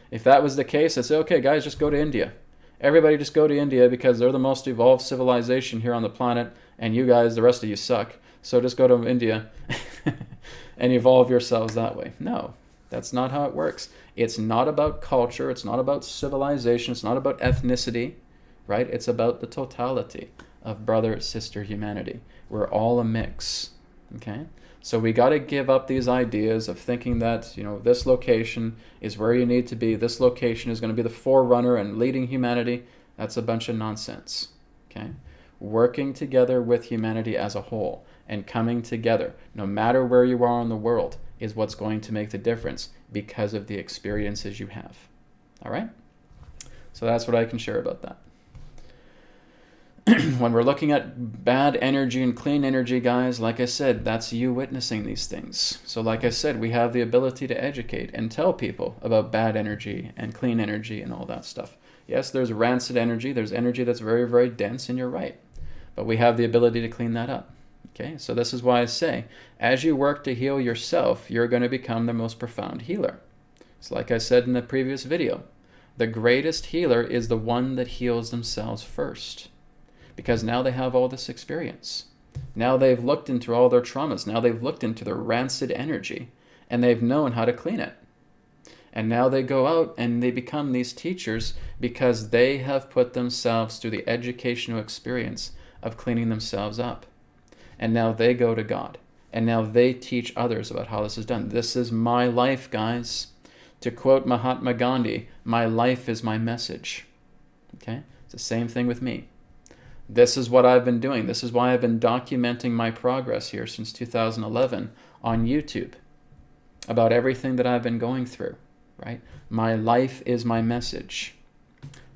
Speaker 1: If that was the case, I'd say, okay, guys, just go to India. Everybody just go to India because they're the most evolved civilization here on the planet, and you guys, the rest of you suck. So just go to India and evolve yourselves that way. No, that's not how it works. It's not about culture. It's not about civilization. It's not about ethnicity, right? It's about the totality of brother-sister humanity. We're all a mix, okay? So we got to give up these ideas of thinking that, this location is where you need to be. This location is going to be the forerunner and leading humanity. That's a bunch of nonsense, okay? Working together with humanity as a whole and coming together, no matter where you are in the world, is what's going to make the difference because of the experiences you have, all right? So that's what I can share about that. When we're looking at bad energy and clean energy, guys, like I said, that's you witnessing these things. So like I said, we have the ability to educate and tell people about bad energy and clean energy and all that stuff. Yes, there's rancid energy. There's energy that's very, very dense, and you're right. But we have the ability to clean that up. Okay, so this is why I say, as you work to heal yourself, you're going to become the most profound healer. So like I said in the previous video, the greatest healer is the one that heals themselves first. Because now they have all this experience. Now they've looked into all their traumas. Now they've looked into their rancid energy, and they've known how to clean it. And now they go out and they become these teachers because they have put themselves through the educational experience of cleaning themselves up. And now they go to God. And now they teach others about how this is done. This is my life, guys. To quote Mahatma Gandhi, my life is my message. Okay? It's the same thing with me. This is what I've been doing. This is why I've been documenting my progress here since 2011 on YouTube about everything that I've been going through, right? My life is my message.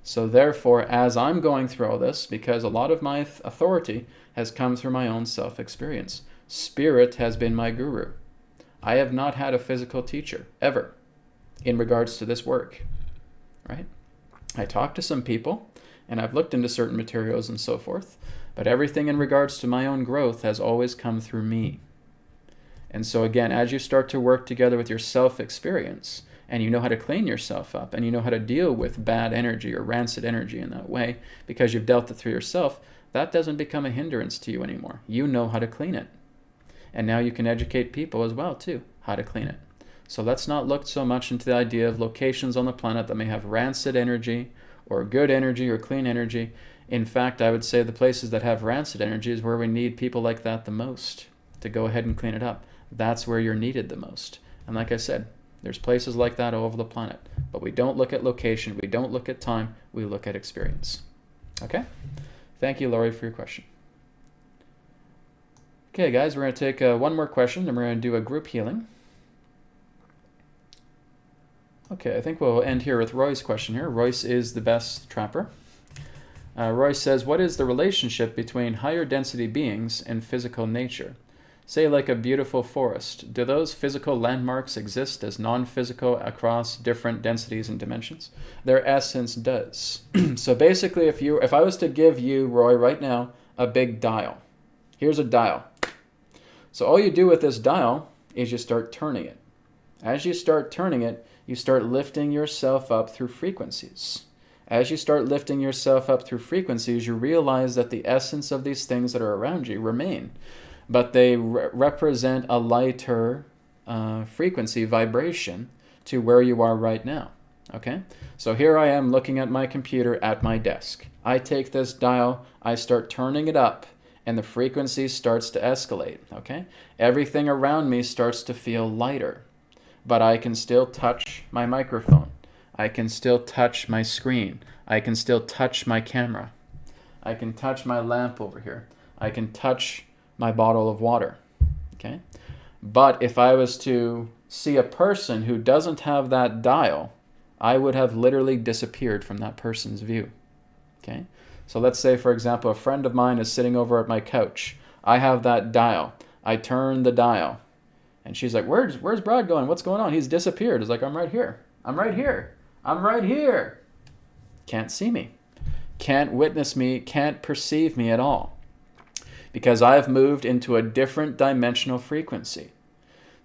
Speaker 1: So therefore, as I'm going through all this, because a lot of my authority has come through my own self-experience, Spirit has been my guru. I have not had a physical teacher, ever, in regards to this work, right? I talked to some people, and I've looked into certain materials and so forth, but everything in regards to my own growth has always come through me. And so again, as you start to work together with your self-experience, and you know how to clean yourself up, and you know how to deal with bad energy or rancid energy in that way, because you've dealt it through yourself, that doesn't become a hindrance to you anymore. You know how to clean it. And now you can educate people as well, too, how to clean it. So let's not look so much into the idea of locations on the planet that may have rancid energy or good energy or clean energy. In fact, I would say the places that have rancid energy is where we need people like that the most to go ahead and clean it up. That's where you're needed the most. And like I said, there's places like that all over the planet. But we don't look at location, we don't look at time, we look at experience. Okay? Thank you, Laurie, for your question. Okay, guys, we're going to take one more question, and we're going to do a group healing. Okay, I think we'll end here with Roy's question here. Royce is the best trapper. Roy says, what is the relationship between higher density beings and physical nature? Say like a beautiful forest. Do those physical landmarks exist as non-physical across different densities and dimensions? Their essence does. So basically, if I was to give you, Roy, right now, a big dial. Here's a dial. So all you do with this dial is you start turning it. As you start turning it, you start lifting yourself up through frequencies. As you start lifting yourself up through frequencies, you realize that the essence of these things that are around you remain, but they represent a lighter frequency vibration to where you are right now. Okay? So here I am looking at my computer at my desk. I take this dial, I start turning it up, and the frequency starts to escalate. Okay? Everything around me starts to feel lighter, but I can still touch my microphone. I can still touch my screen. I can still touch my camera. I can touch my lamp over here. I can touch my bottle of water. Okay? But if I was to see a person who doesn't have that dial, I would have literally disappeared from that person's view. Okay? So let's say, for example, a friend of mine is sitting over at my couch. I have that dial. I turn the dial. And she's like, where's Brad going? What's going on? He's disappeared. It's like, I'm right here. I'm right here. I'm right here. Can't see me. Can't witness me. Can't perceive me at all. Because I've moved into a different dimensional frequency.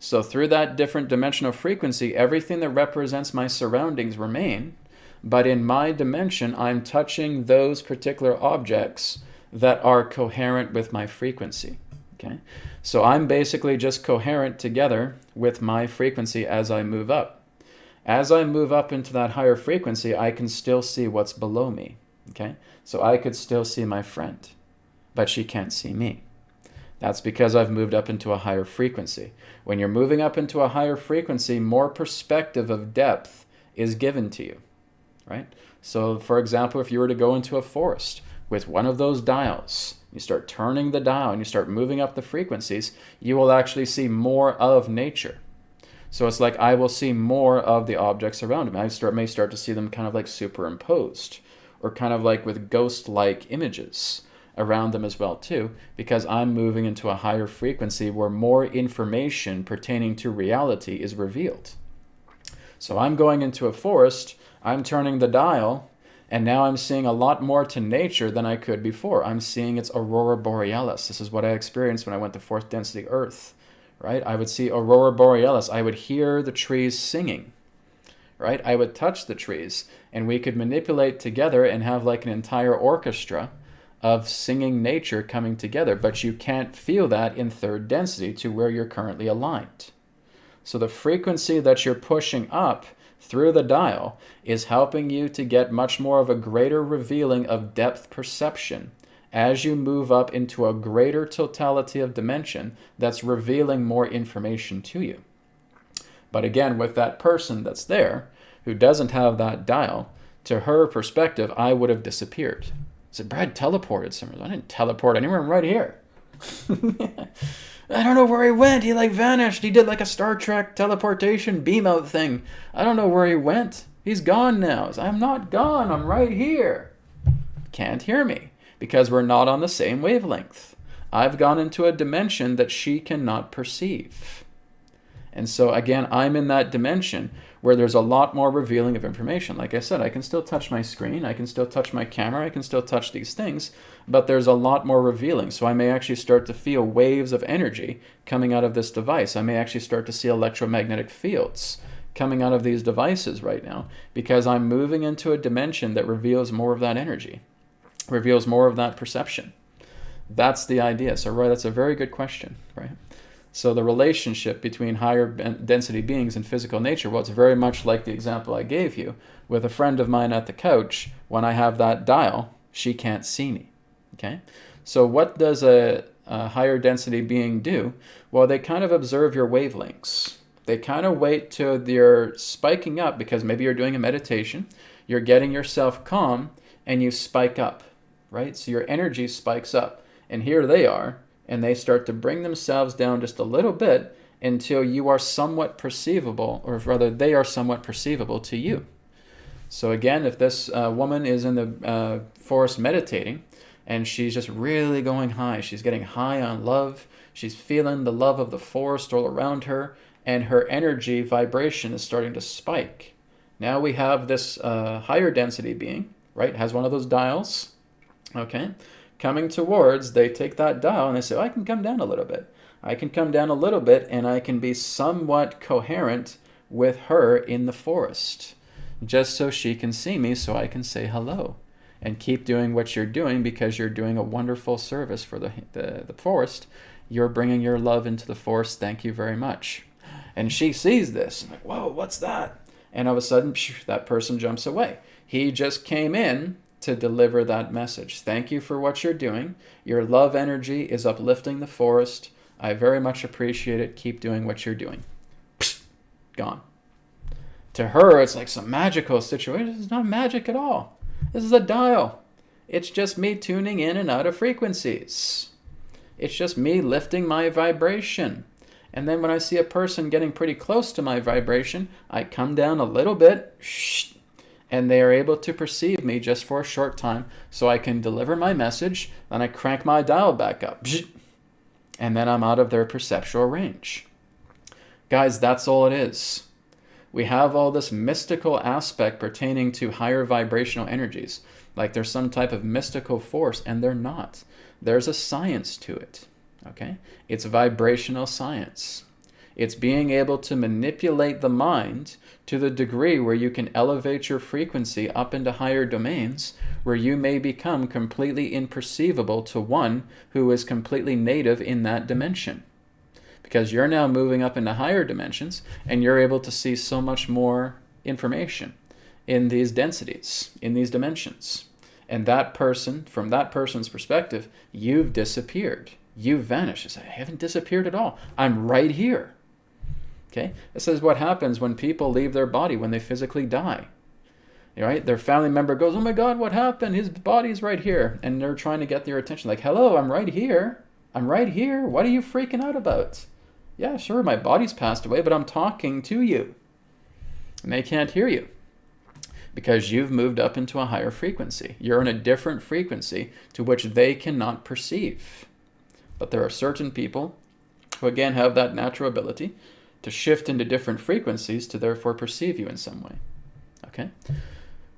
Speaker 1: So through that different dimensional frequency, everything that represents my surroundings remain. But in my dimension, I'm touching those particular objects that are coherent with my frequency. Okay? So I'm basically just coherent together with my frequency as I move up. As I move up into that higher frequency, I can still see what's below me. Okay? So I could still see my friend, but she can't see me. That's because I've moved up into a higher frequency. When you're moving up into a higher frequency, more perspective of depth is given to you. Right? So, for example, if you were to go into a forest with one of those dials, you start turning the dial and you start moving up the frequencies, you will actually see more of nature. So it's like I will see more of the objects around me. I may start to see them kind of like superimposed, or kind of like with ghost-like images around them as well too, because I'm moving into a higher frequency where more information pertaining to reality is revealed. So I'm going into a forest, I'm turning the dial, and now I'm seeing a lot more to nature than I could before. I'm seeing its aurora borealis. This is what I experienced when I went to fourth density Earth, right? I would see aurora borealis. I would hear the trees singing, right? I would touch the trees, and we could manipulate together and have like an entire orchestra of singing nature coming together. But you can't feel that in third density to where you're currently aligned. So the frequency that you're pushing up through the dial is helping you to get much more of a greater revealing of depth perception as you move up into a greater totality of dimension that's revealing more information to you. But again, with that person that's there who doesn't have that dial, to her perspective, I would have disappeared. I said, Brad teleported somewhere. I didn't teleport anywhere. I'm right here. I don't know where he went. He like vanished. He did like a Star Trek teleportation beam out thing. I don't know where he went. He's gone now. I'm not gone. I'm right here. Can't hear me because we're not on the same wavelength. I've gone into a dimension that she cannot perceive. And so again, I'm in that dimension where there's a lot more revealing of information. Like I said, I can still touch my screen, I can still touch my camera, I can still touch these things, but there's a lot more revealing. So I may actually start to feel waves of energy coming out of this device. I may actually start to see electromagnetic fields coming out of these devices right now, because I'm moving into a dimension that reveals more of that energy, reveals more of that perception. That's the idea. So, Roy, that's a very good question, right? So the relationship between higher density beings and physical nature, well, it's very much like the example I gave you with a friend of mine at the couch. When I have that dial, she can't see me, okay? So what does a higher density being do? Well, they kind of observe your wavelengths. They kind of wait till they're spiking up, because maybe you're doing a meditation, you're getting yourself calm, and you spike up, right? So your energy spikes up. And here they are, and they start to bring themselves down just a little bit until you are somewhat perceivable, or rather they are somewhat perceivable to you. So again, if this woman is in the forest meditating, and she's just really going high, she's getting high on love, she's feeling the love of the forest all around her, and her energy vibration is starting to spike. Now we have this higher density being, right, has one of those dials, okay, coming towards, they take that dial and they say, oh, I can come down a little bit. I can come down a little bit, and I can be somewhat coherent with her in the forest, just so she can see me, so I can say hello. And keep doing what you're doing, because you're doing a wonderful service for the forest. You're bringing your love into the forest. Thank you very much. And she sees this, like, whoa, what's that? And all of a sudden, that person jumps away. He just came in to deliver that message. Thank you for what you're doing. Your love energy is uplifting the forest. I very much appreciate it. Keep doing what you're doing. Gone. To her, it's like some magical situation. It's not magic at all. This is a dial. It's just me tuning in and out of frequencies. It's just me lifting my vibration. And then when I see a person getting pretty close to my vibration, I come down a little bit, and they are able to perceive me just for a short time, so I can deliver my message, then I crank my dial back up, and then I'm out of their perceptual range. Guys, that's all it is. We have all this mystical aspect pertaining to higher vibrational energies, like there's some type of mystical force, and they're not. There's a science to it, okay? It's vibrational science. It's being able to manipulate the mind to the degree where you can elevate your frequency up into higher domains, where you may become completely imperceivable to one who is completely native in that dimension. Because you're now moving up into higher dimensions, and you're able to see so much more information in these densities, in these dimensions. And that person, from that person's perspective, you've disappeared. You've vanished. It's like, I haven't disappeared at all. I'm right here. Okay? This is what happens when people leave their body, when they physically die. Right? Their family member goes, oh my God, what happened? His body's right here. And they're trying to get their attention. Like, hello, I'm right here. I'm right here. What are you freaking out about? Yeah, sure, my body's passed away, but I'm talking to you. And they can't hear you, because you've moved up into a higher frequency. You're in a different frequency to which they cannot perceive. But there are certain people who, again, have that natural ability to shift into different frequencies to therefore perceive you in some way. Okay?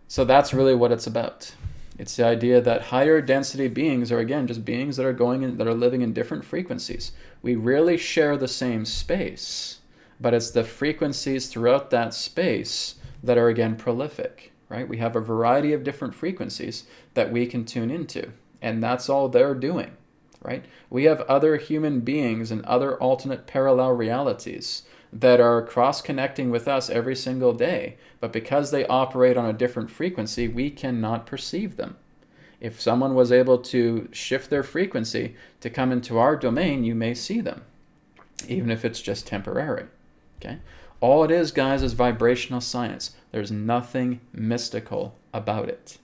Speaker 1: So that's really what it's about. It's the idea that higher density beings are, again, just beings that are living in different frequencies. We really share the same space, but it's the frequencies throughout that space that are, again, prolific, right? We have a variety of different frequencies that we can tune into, and that's all they're doing, right? We have other human beings and other alternate parallel realities that are cross-connecting with us every single day, but because they operate on a different frequency, we cannot perceive them. If someone was able to shift their frequency to come into our domain, you may see them, even if it's just temporary. Okay? All it is, guys, is vibrational science. There's nothing mystical about it.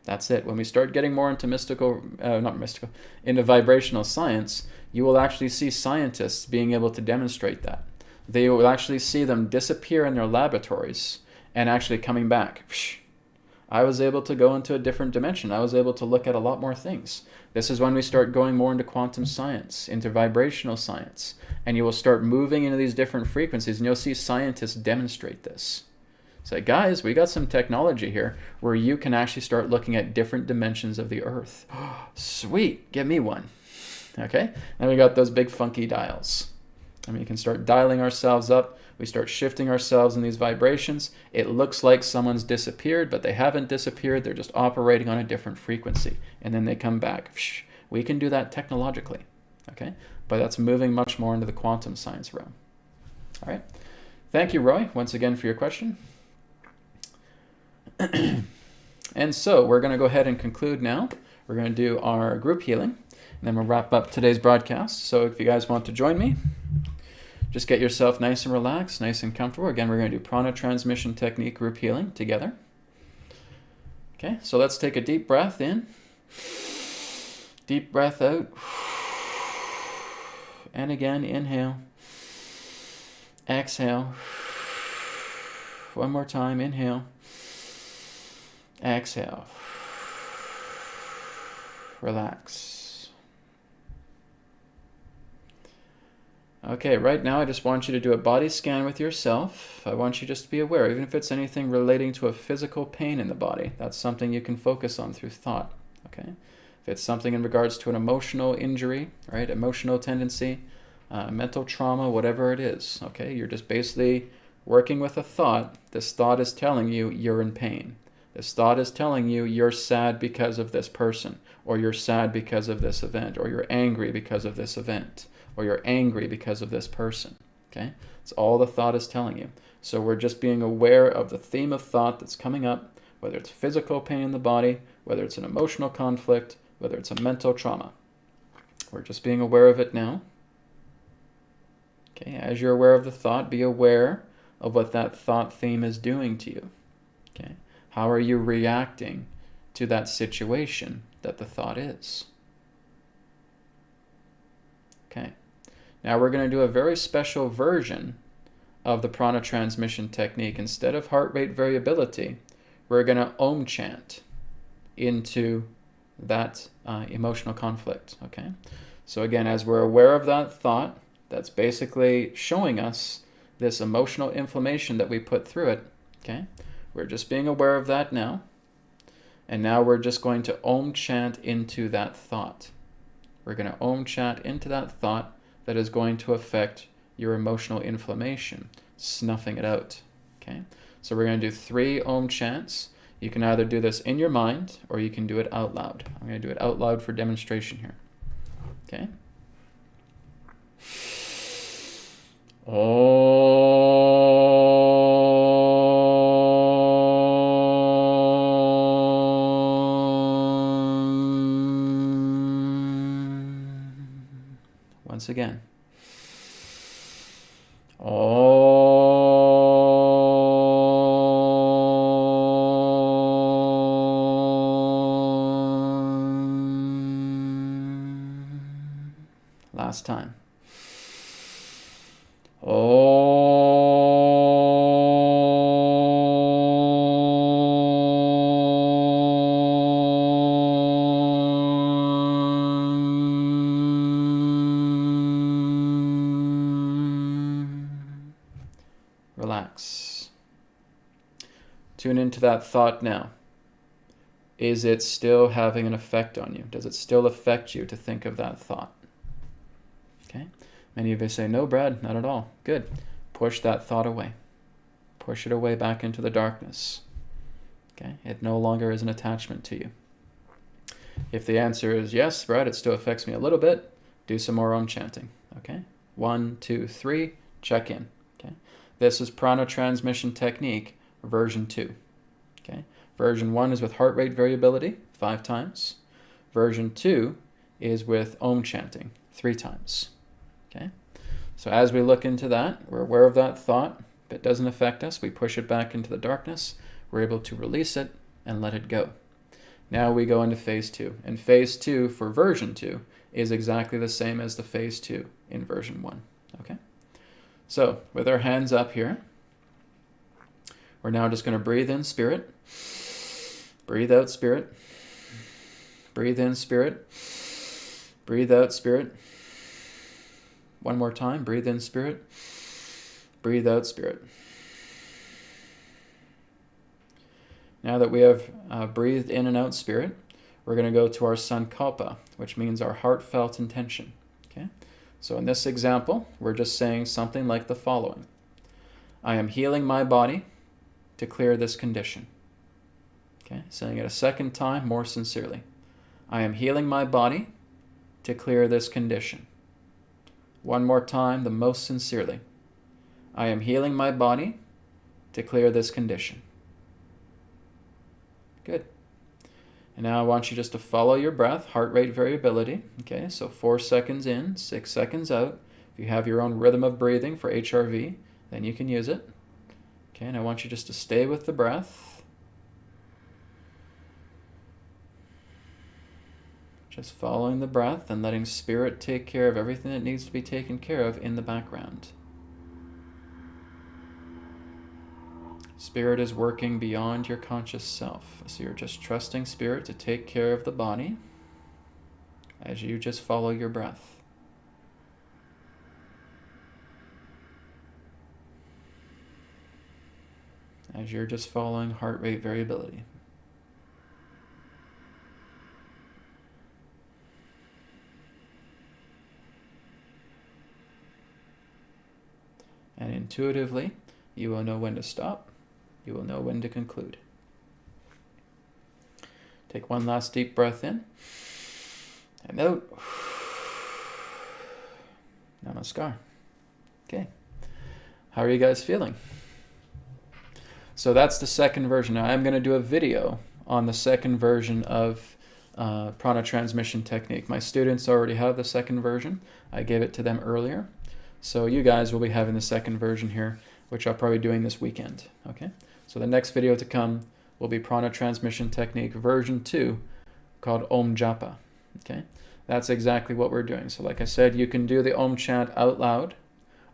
Speaker 1: That's it. When we start getting more into into vibrational science, you will actually see scientists being able to demonstrate that. They will actually see them disappear in their laboratories and actually coming back I was able to go into a different dimension. I was able to look at a lot more things. This is when we start going more into quantum science, into vibrational science, and you will start moving into these different frequencies, and you'll see scientists demonstrate this. Say, guys, we got some technology here where you can actually start looking at different dimensions of the Earth. Sweet, get me one. Okay, and we got those big funky dials. I mean, you can start dialing ourselves up. We start shifting ourselves in these vibrations. It looks like someone's disappeared, but they haven't disappeared. They're just operating on a different frequency, and then they come back. We can do that technologically, okay? But that's moving much more into the quantum science realm. All right. Thank you, Roy, once again for your question. And so we're going to go ahead and conclude now. We're going to do our group healing, and then we'll wrap up today's broadcast. So if you guys want to join me, just get yourself nice and relaxed, nice and comfortable. Again, we're going to do prana transmission technique group healing together. Okay, so let's take a deep breath in. Deep breath out. And again, inhale. Exhale. One more time, inhale. Exhale. Relax. Okay, right now I just want you to do a body scan with yourself. I want you just to be aware, even if it's anything relating to a physical pain in the body, that's something you can focus on through thought, okay? If it's something in regards to an emotional injury, right, emotional tendency, mental trauma, whatever it is, okay? You're just basically working with a thought. This thought is telling you you're in pain. This thought is telling you you're sad because of this person, or you're sad because of this event, or you're angry because of this event, or you're angry because of this person, okay? It's all the thought is telling you. So we're just being aware of the theme of thought that's coming up, whether it's physical pain in the body, whether it's an emotional conflict, whether it's a mental trauma. We're just being aware of it now. Okay, as you're aware of the thought, be aware of what that thought theme is doing to you, okay? How are you reacting to that situation that the thought is? Okay. Now we're going to do a very special version of the prana transmission technique. Instead of heart rate variability, we're going to Om chant into that emotional conflict, okay? So again, as we're aware of that thought, that's basically showing us this emotional inflammation that we put through it, okay? We're just being aware of that now. And now we're just going to Om chant into that thought. We're going to Om chant into that thought that is going to affect your emotional inflammation, snuffing it out, okay? So we're going to do 3 Om chants. You can either do this in your mind or you can do it out loud. I'm going to do it out loud for demonstration here, okay? Once again. Last time. Relax. Tune into that thought now. Is it still having an effect on you? Does it still affect you to think of that thought? Okay. Many of you say, no, Brad, not at all. Good. Push that thought away. Push it away back into the darkness. Okay. It no longer is an attachment to you. If the answer is yes, Brad, it still affects me a little bit, do some more Om chanting. Okay. 1, 2, 3, check in. Okay. This is prana transmission technique version 2. Okay. Version 1 is with heart rate variability 5 times. Version 2 is with Om chanting 3 times. Okay. So as we look into that, we're aware of that thought. If it doesn't affect us, we push it back into the darkness. We're able to release it and let it go. Now we go into phase 2. And phase 2 for version 2 is exactly the same as the phase 2 in version 1. Okay. So with our hands up here, we're now just going to breathe in spirit. Breathe out, spirit. Breathe in, spirit. Breathe out, spirit. One more time. Breathe in, spirit. Breathe out, spirit. Now that we have breathed in and out spirit, we're going to go to our sankalpa, which means our heartfelt intention. Okay? So in this example, we're just saying something like the following. I am healing my body to clear this condition. Okay? Saying it a second time more sincerely. I am healing my body to clear this condition. One more time, the most sincerely. I am healing my body to clear this condition. Good. And now I want you just to follow your breath, heart rate variability. Okay, so 4 seconds in, 6 seconds out. If you have your own rhythm of breathing for HRV, then you can use it. Okay, and I want you just to stay with the breath. Just following the breath and letting spirit take care of everything that needs to be taken care of in the background. Spirit is working beyond your conscious self. So you're just trusting spirit to take care of the body as you just follow your breath. As you're just following heart rate variability. And intuitively, you will know when to stop. You will know when to conclude. Take one last deep breath in and out. Namaskar. Okay. How are you guys feeling? So that's the second version. Now I'm going to do a video on the second version of prana transmission technique. My students already have the second version. I gave it to them earlier. So you guys will be having the second version here, which I'll probably be doing this weekend. Okay. So the next video to come will be prana transmission technique version 2 called Om Japa. Okay. That's exactly what we're doing. So like I said, you can do the Om chant out loud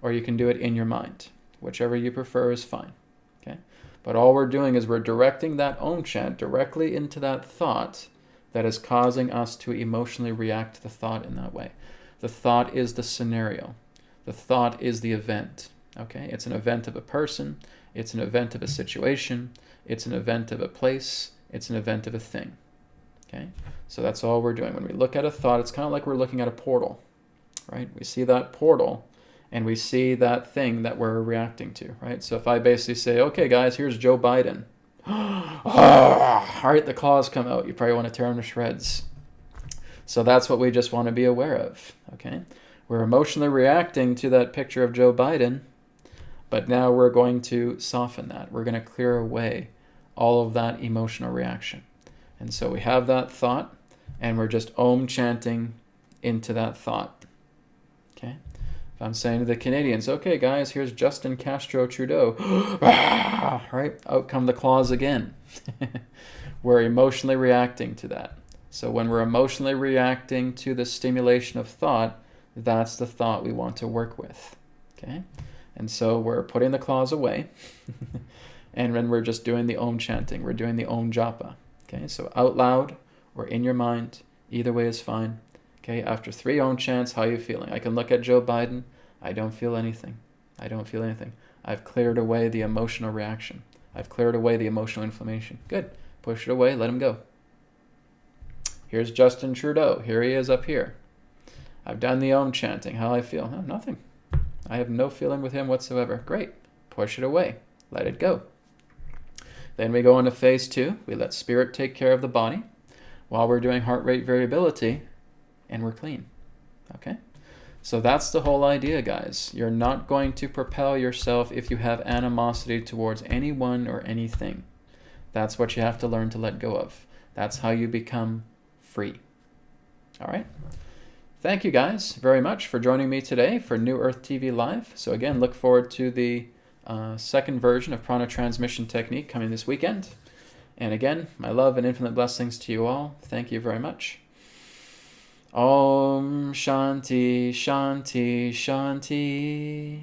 Speaker 1: or you can do it in your mind. Whichever you prefer is fine. Okay. But all we're doing is we're directing that Om chant directly into that thought that is causing us to emotionally react to the thought in that way. The thought is the scenario. The thought is the event. Okay, it's an event of a person, it's an event of a situation, it's an event of a place, it's an event of a thing. Okay, so that's all we're doing. When we look at a thought, it's kind of like we're looking at a portal, right? We see that portal and we see that thing that we're reacting to, right? So if I basically say, okay guys, here's Joe Biden. All right, the claws come out. You probably want to tear them to shreds. So that's what we just want to be aware of, okay? We're emotionally reacting to that picture of Joe Biden, but now we're going to soften that. We're going to clear away all of that emotional reaction. And so we have that thought, and we're just Om chanting into that thought. Okay? If I'm saying to the Canadians, okay, guys, here's Justin Castro Trudeau. Right? Out come the claws again. We're emotionally reacting to that. So when we're emotionally reacting to the stimulation of thought, that's the thought we want to work with. Okay? And so we're putting the claws away. And then we're just doing the Om chanting. We're doing the Om Japa. Okay? So out loud or in your mind, either way is fine. Okay? After 3 Om chants, how are you feeling? I can look at Joe Biden. I don't feel anything. I don't feel anything. I've cleared away the emotional reaction. I've cleared away the emotional inflammation. Good. Push it away. Let him go. Here's Justin Trudeau. Here he is up here. I've done the Om chanting. How I feel? Oh, nothing. I have no feeling with him whatsoever. Great. Push it away. Let it go. Then we go into phase 2. We let spirit take care of the body while we're doing heart rate variability, and we're clean. Okay? So that's the whole idea, guys. You're not going to propel yourself if you have animosity towards anyone or anything. That's what you have to learn to let go of. That's how you become free. All right? Thank you guys very much for joining me today for New Earth TV Live. So again, look forward to the second version of prana transmission technique coming this weekend. And again, my love and infinite blessings to you all. Thank you very much. Om Shanti Shanti Shanti.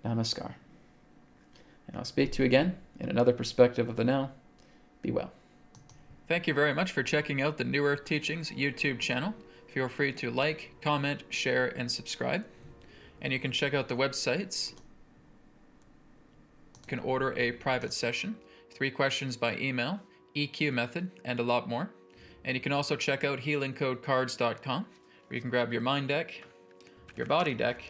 Speaker 1: Namaskar. And I'll speak to you again in another perspective of the now Be well. Thank you very much for checking out the New Earth Teachings YouTube channel. Feel free to like, comment, share, and subscribe. And you can check out the websites. You can order a private session, 3 questions by email, EQ method, and a lot more. And you can also check out healingcodecards.com, where you can grab your mind deck, your body deck,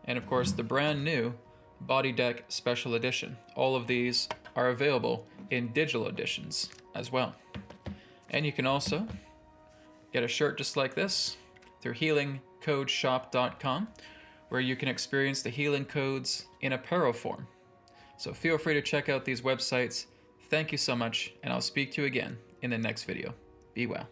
Speaker 1: and of course the brand new Body Deck Special Edition. All of these are available in digital editions as well. And you can also get a shirt just like this through healingcodeshop.com, where you can experience the healing codes in apparel form. So feel free to check out these websites. Thank you so much, and I'll speak to you again in the next video. Be well.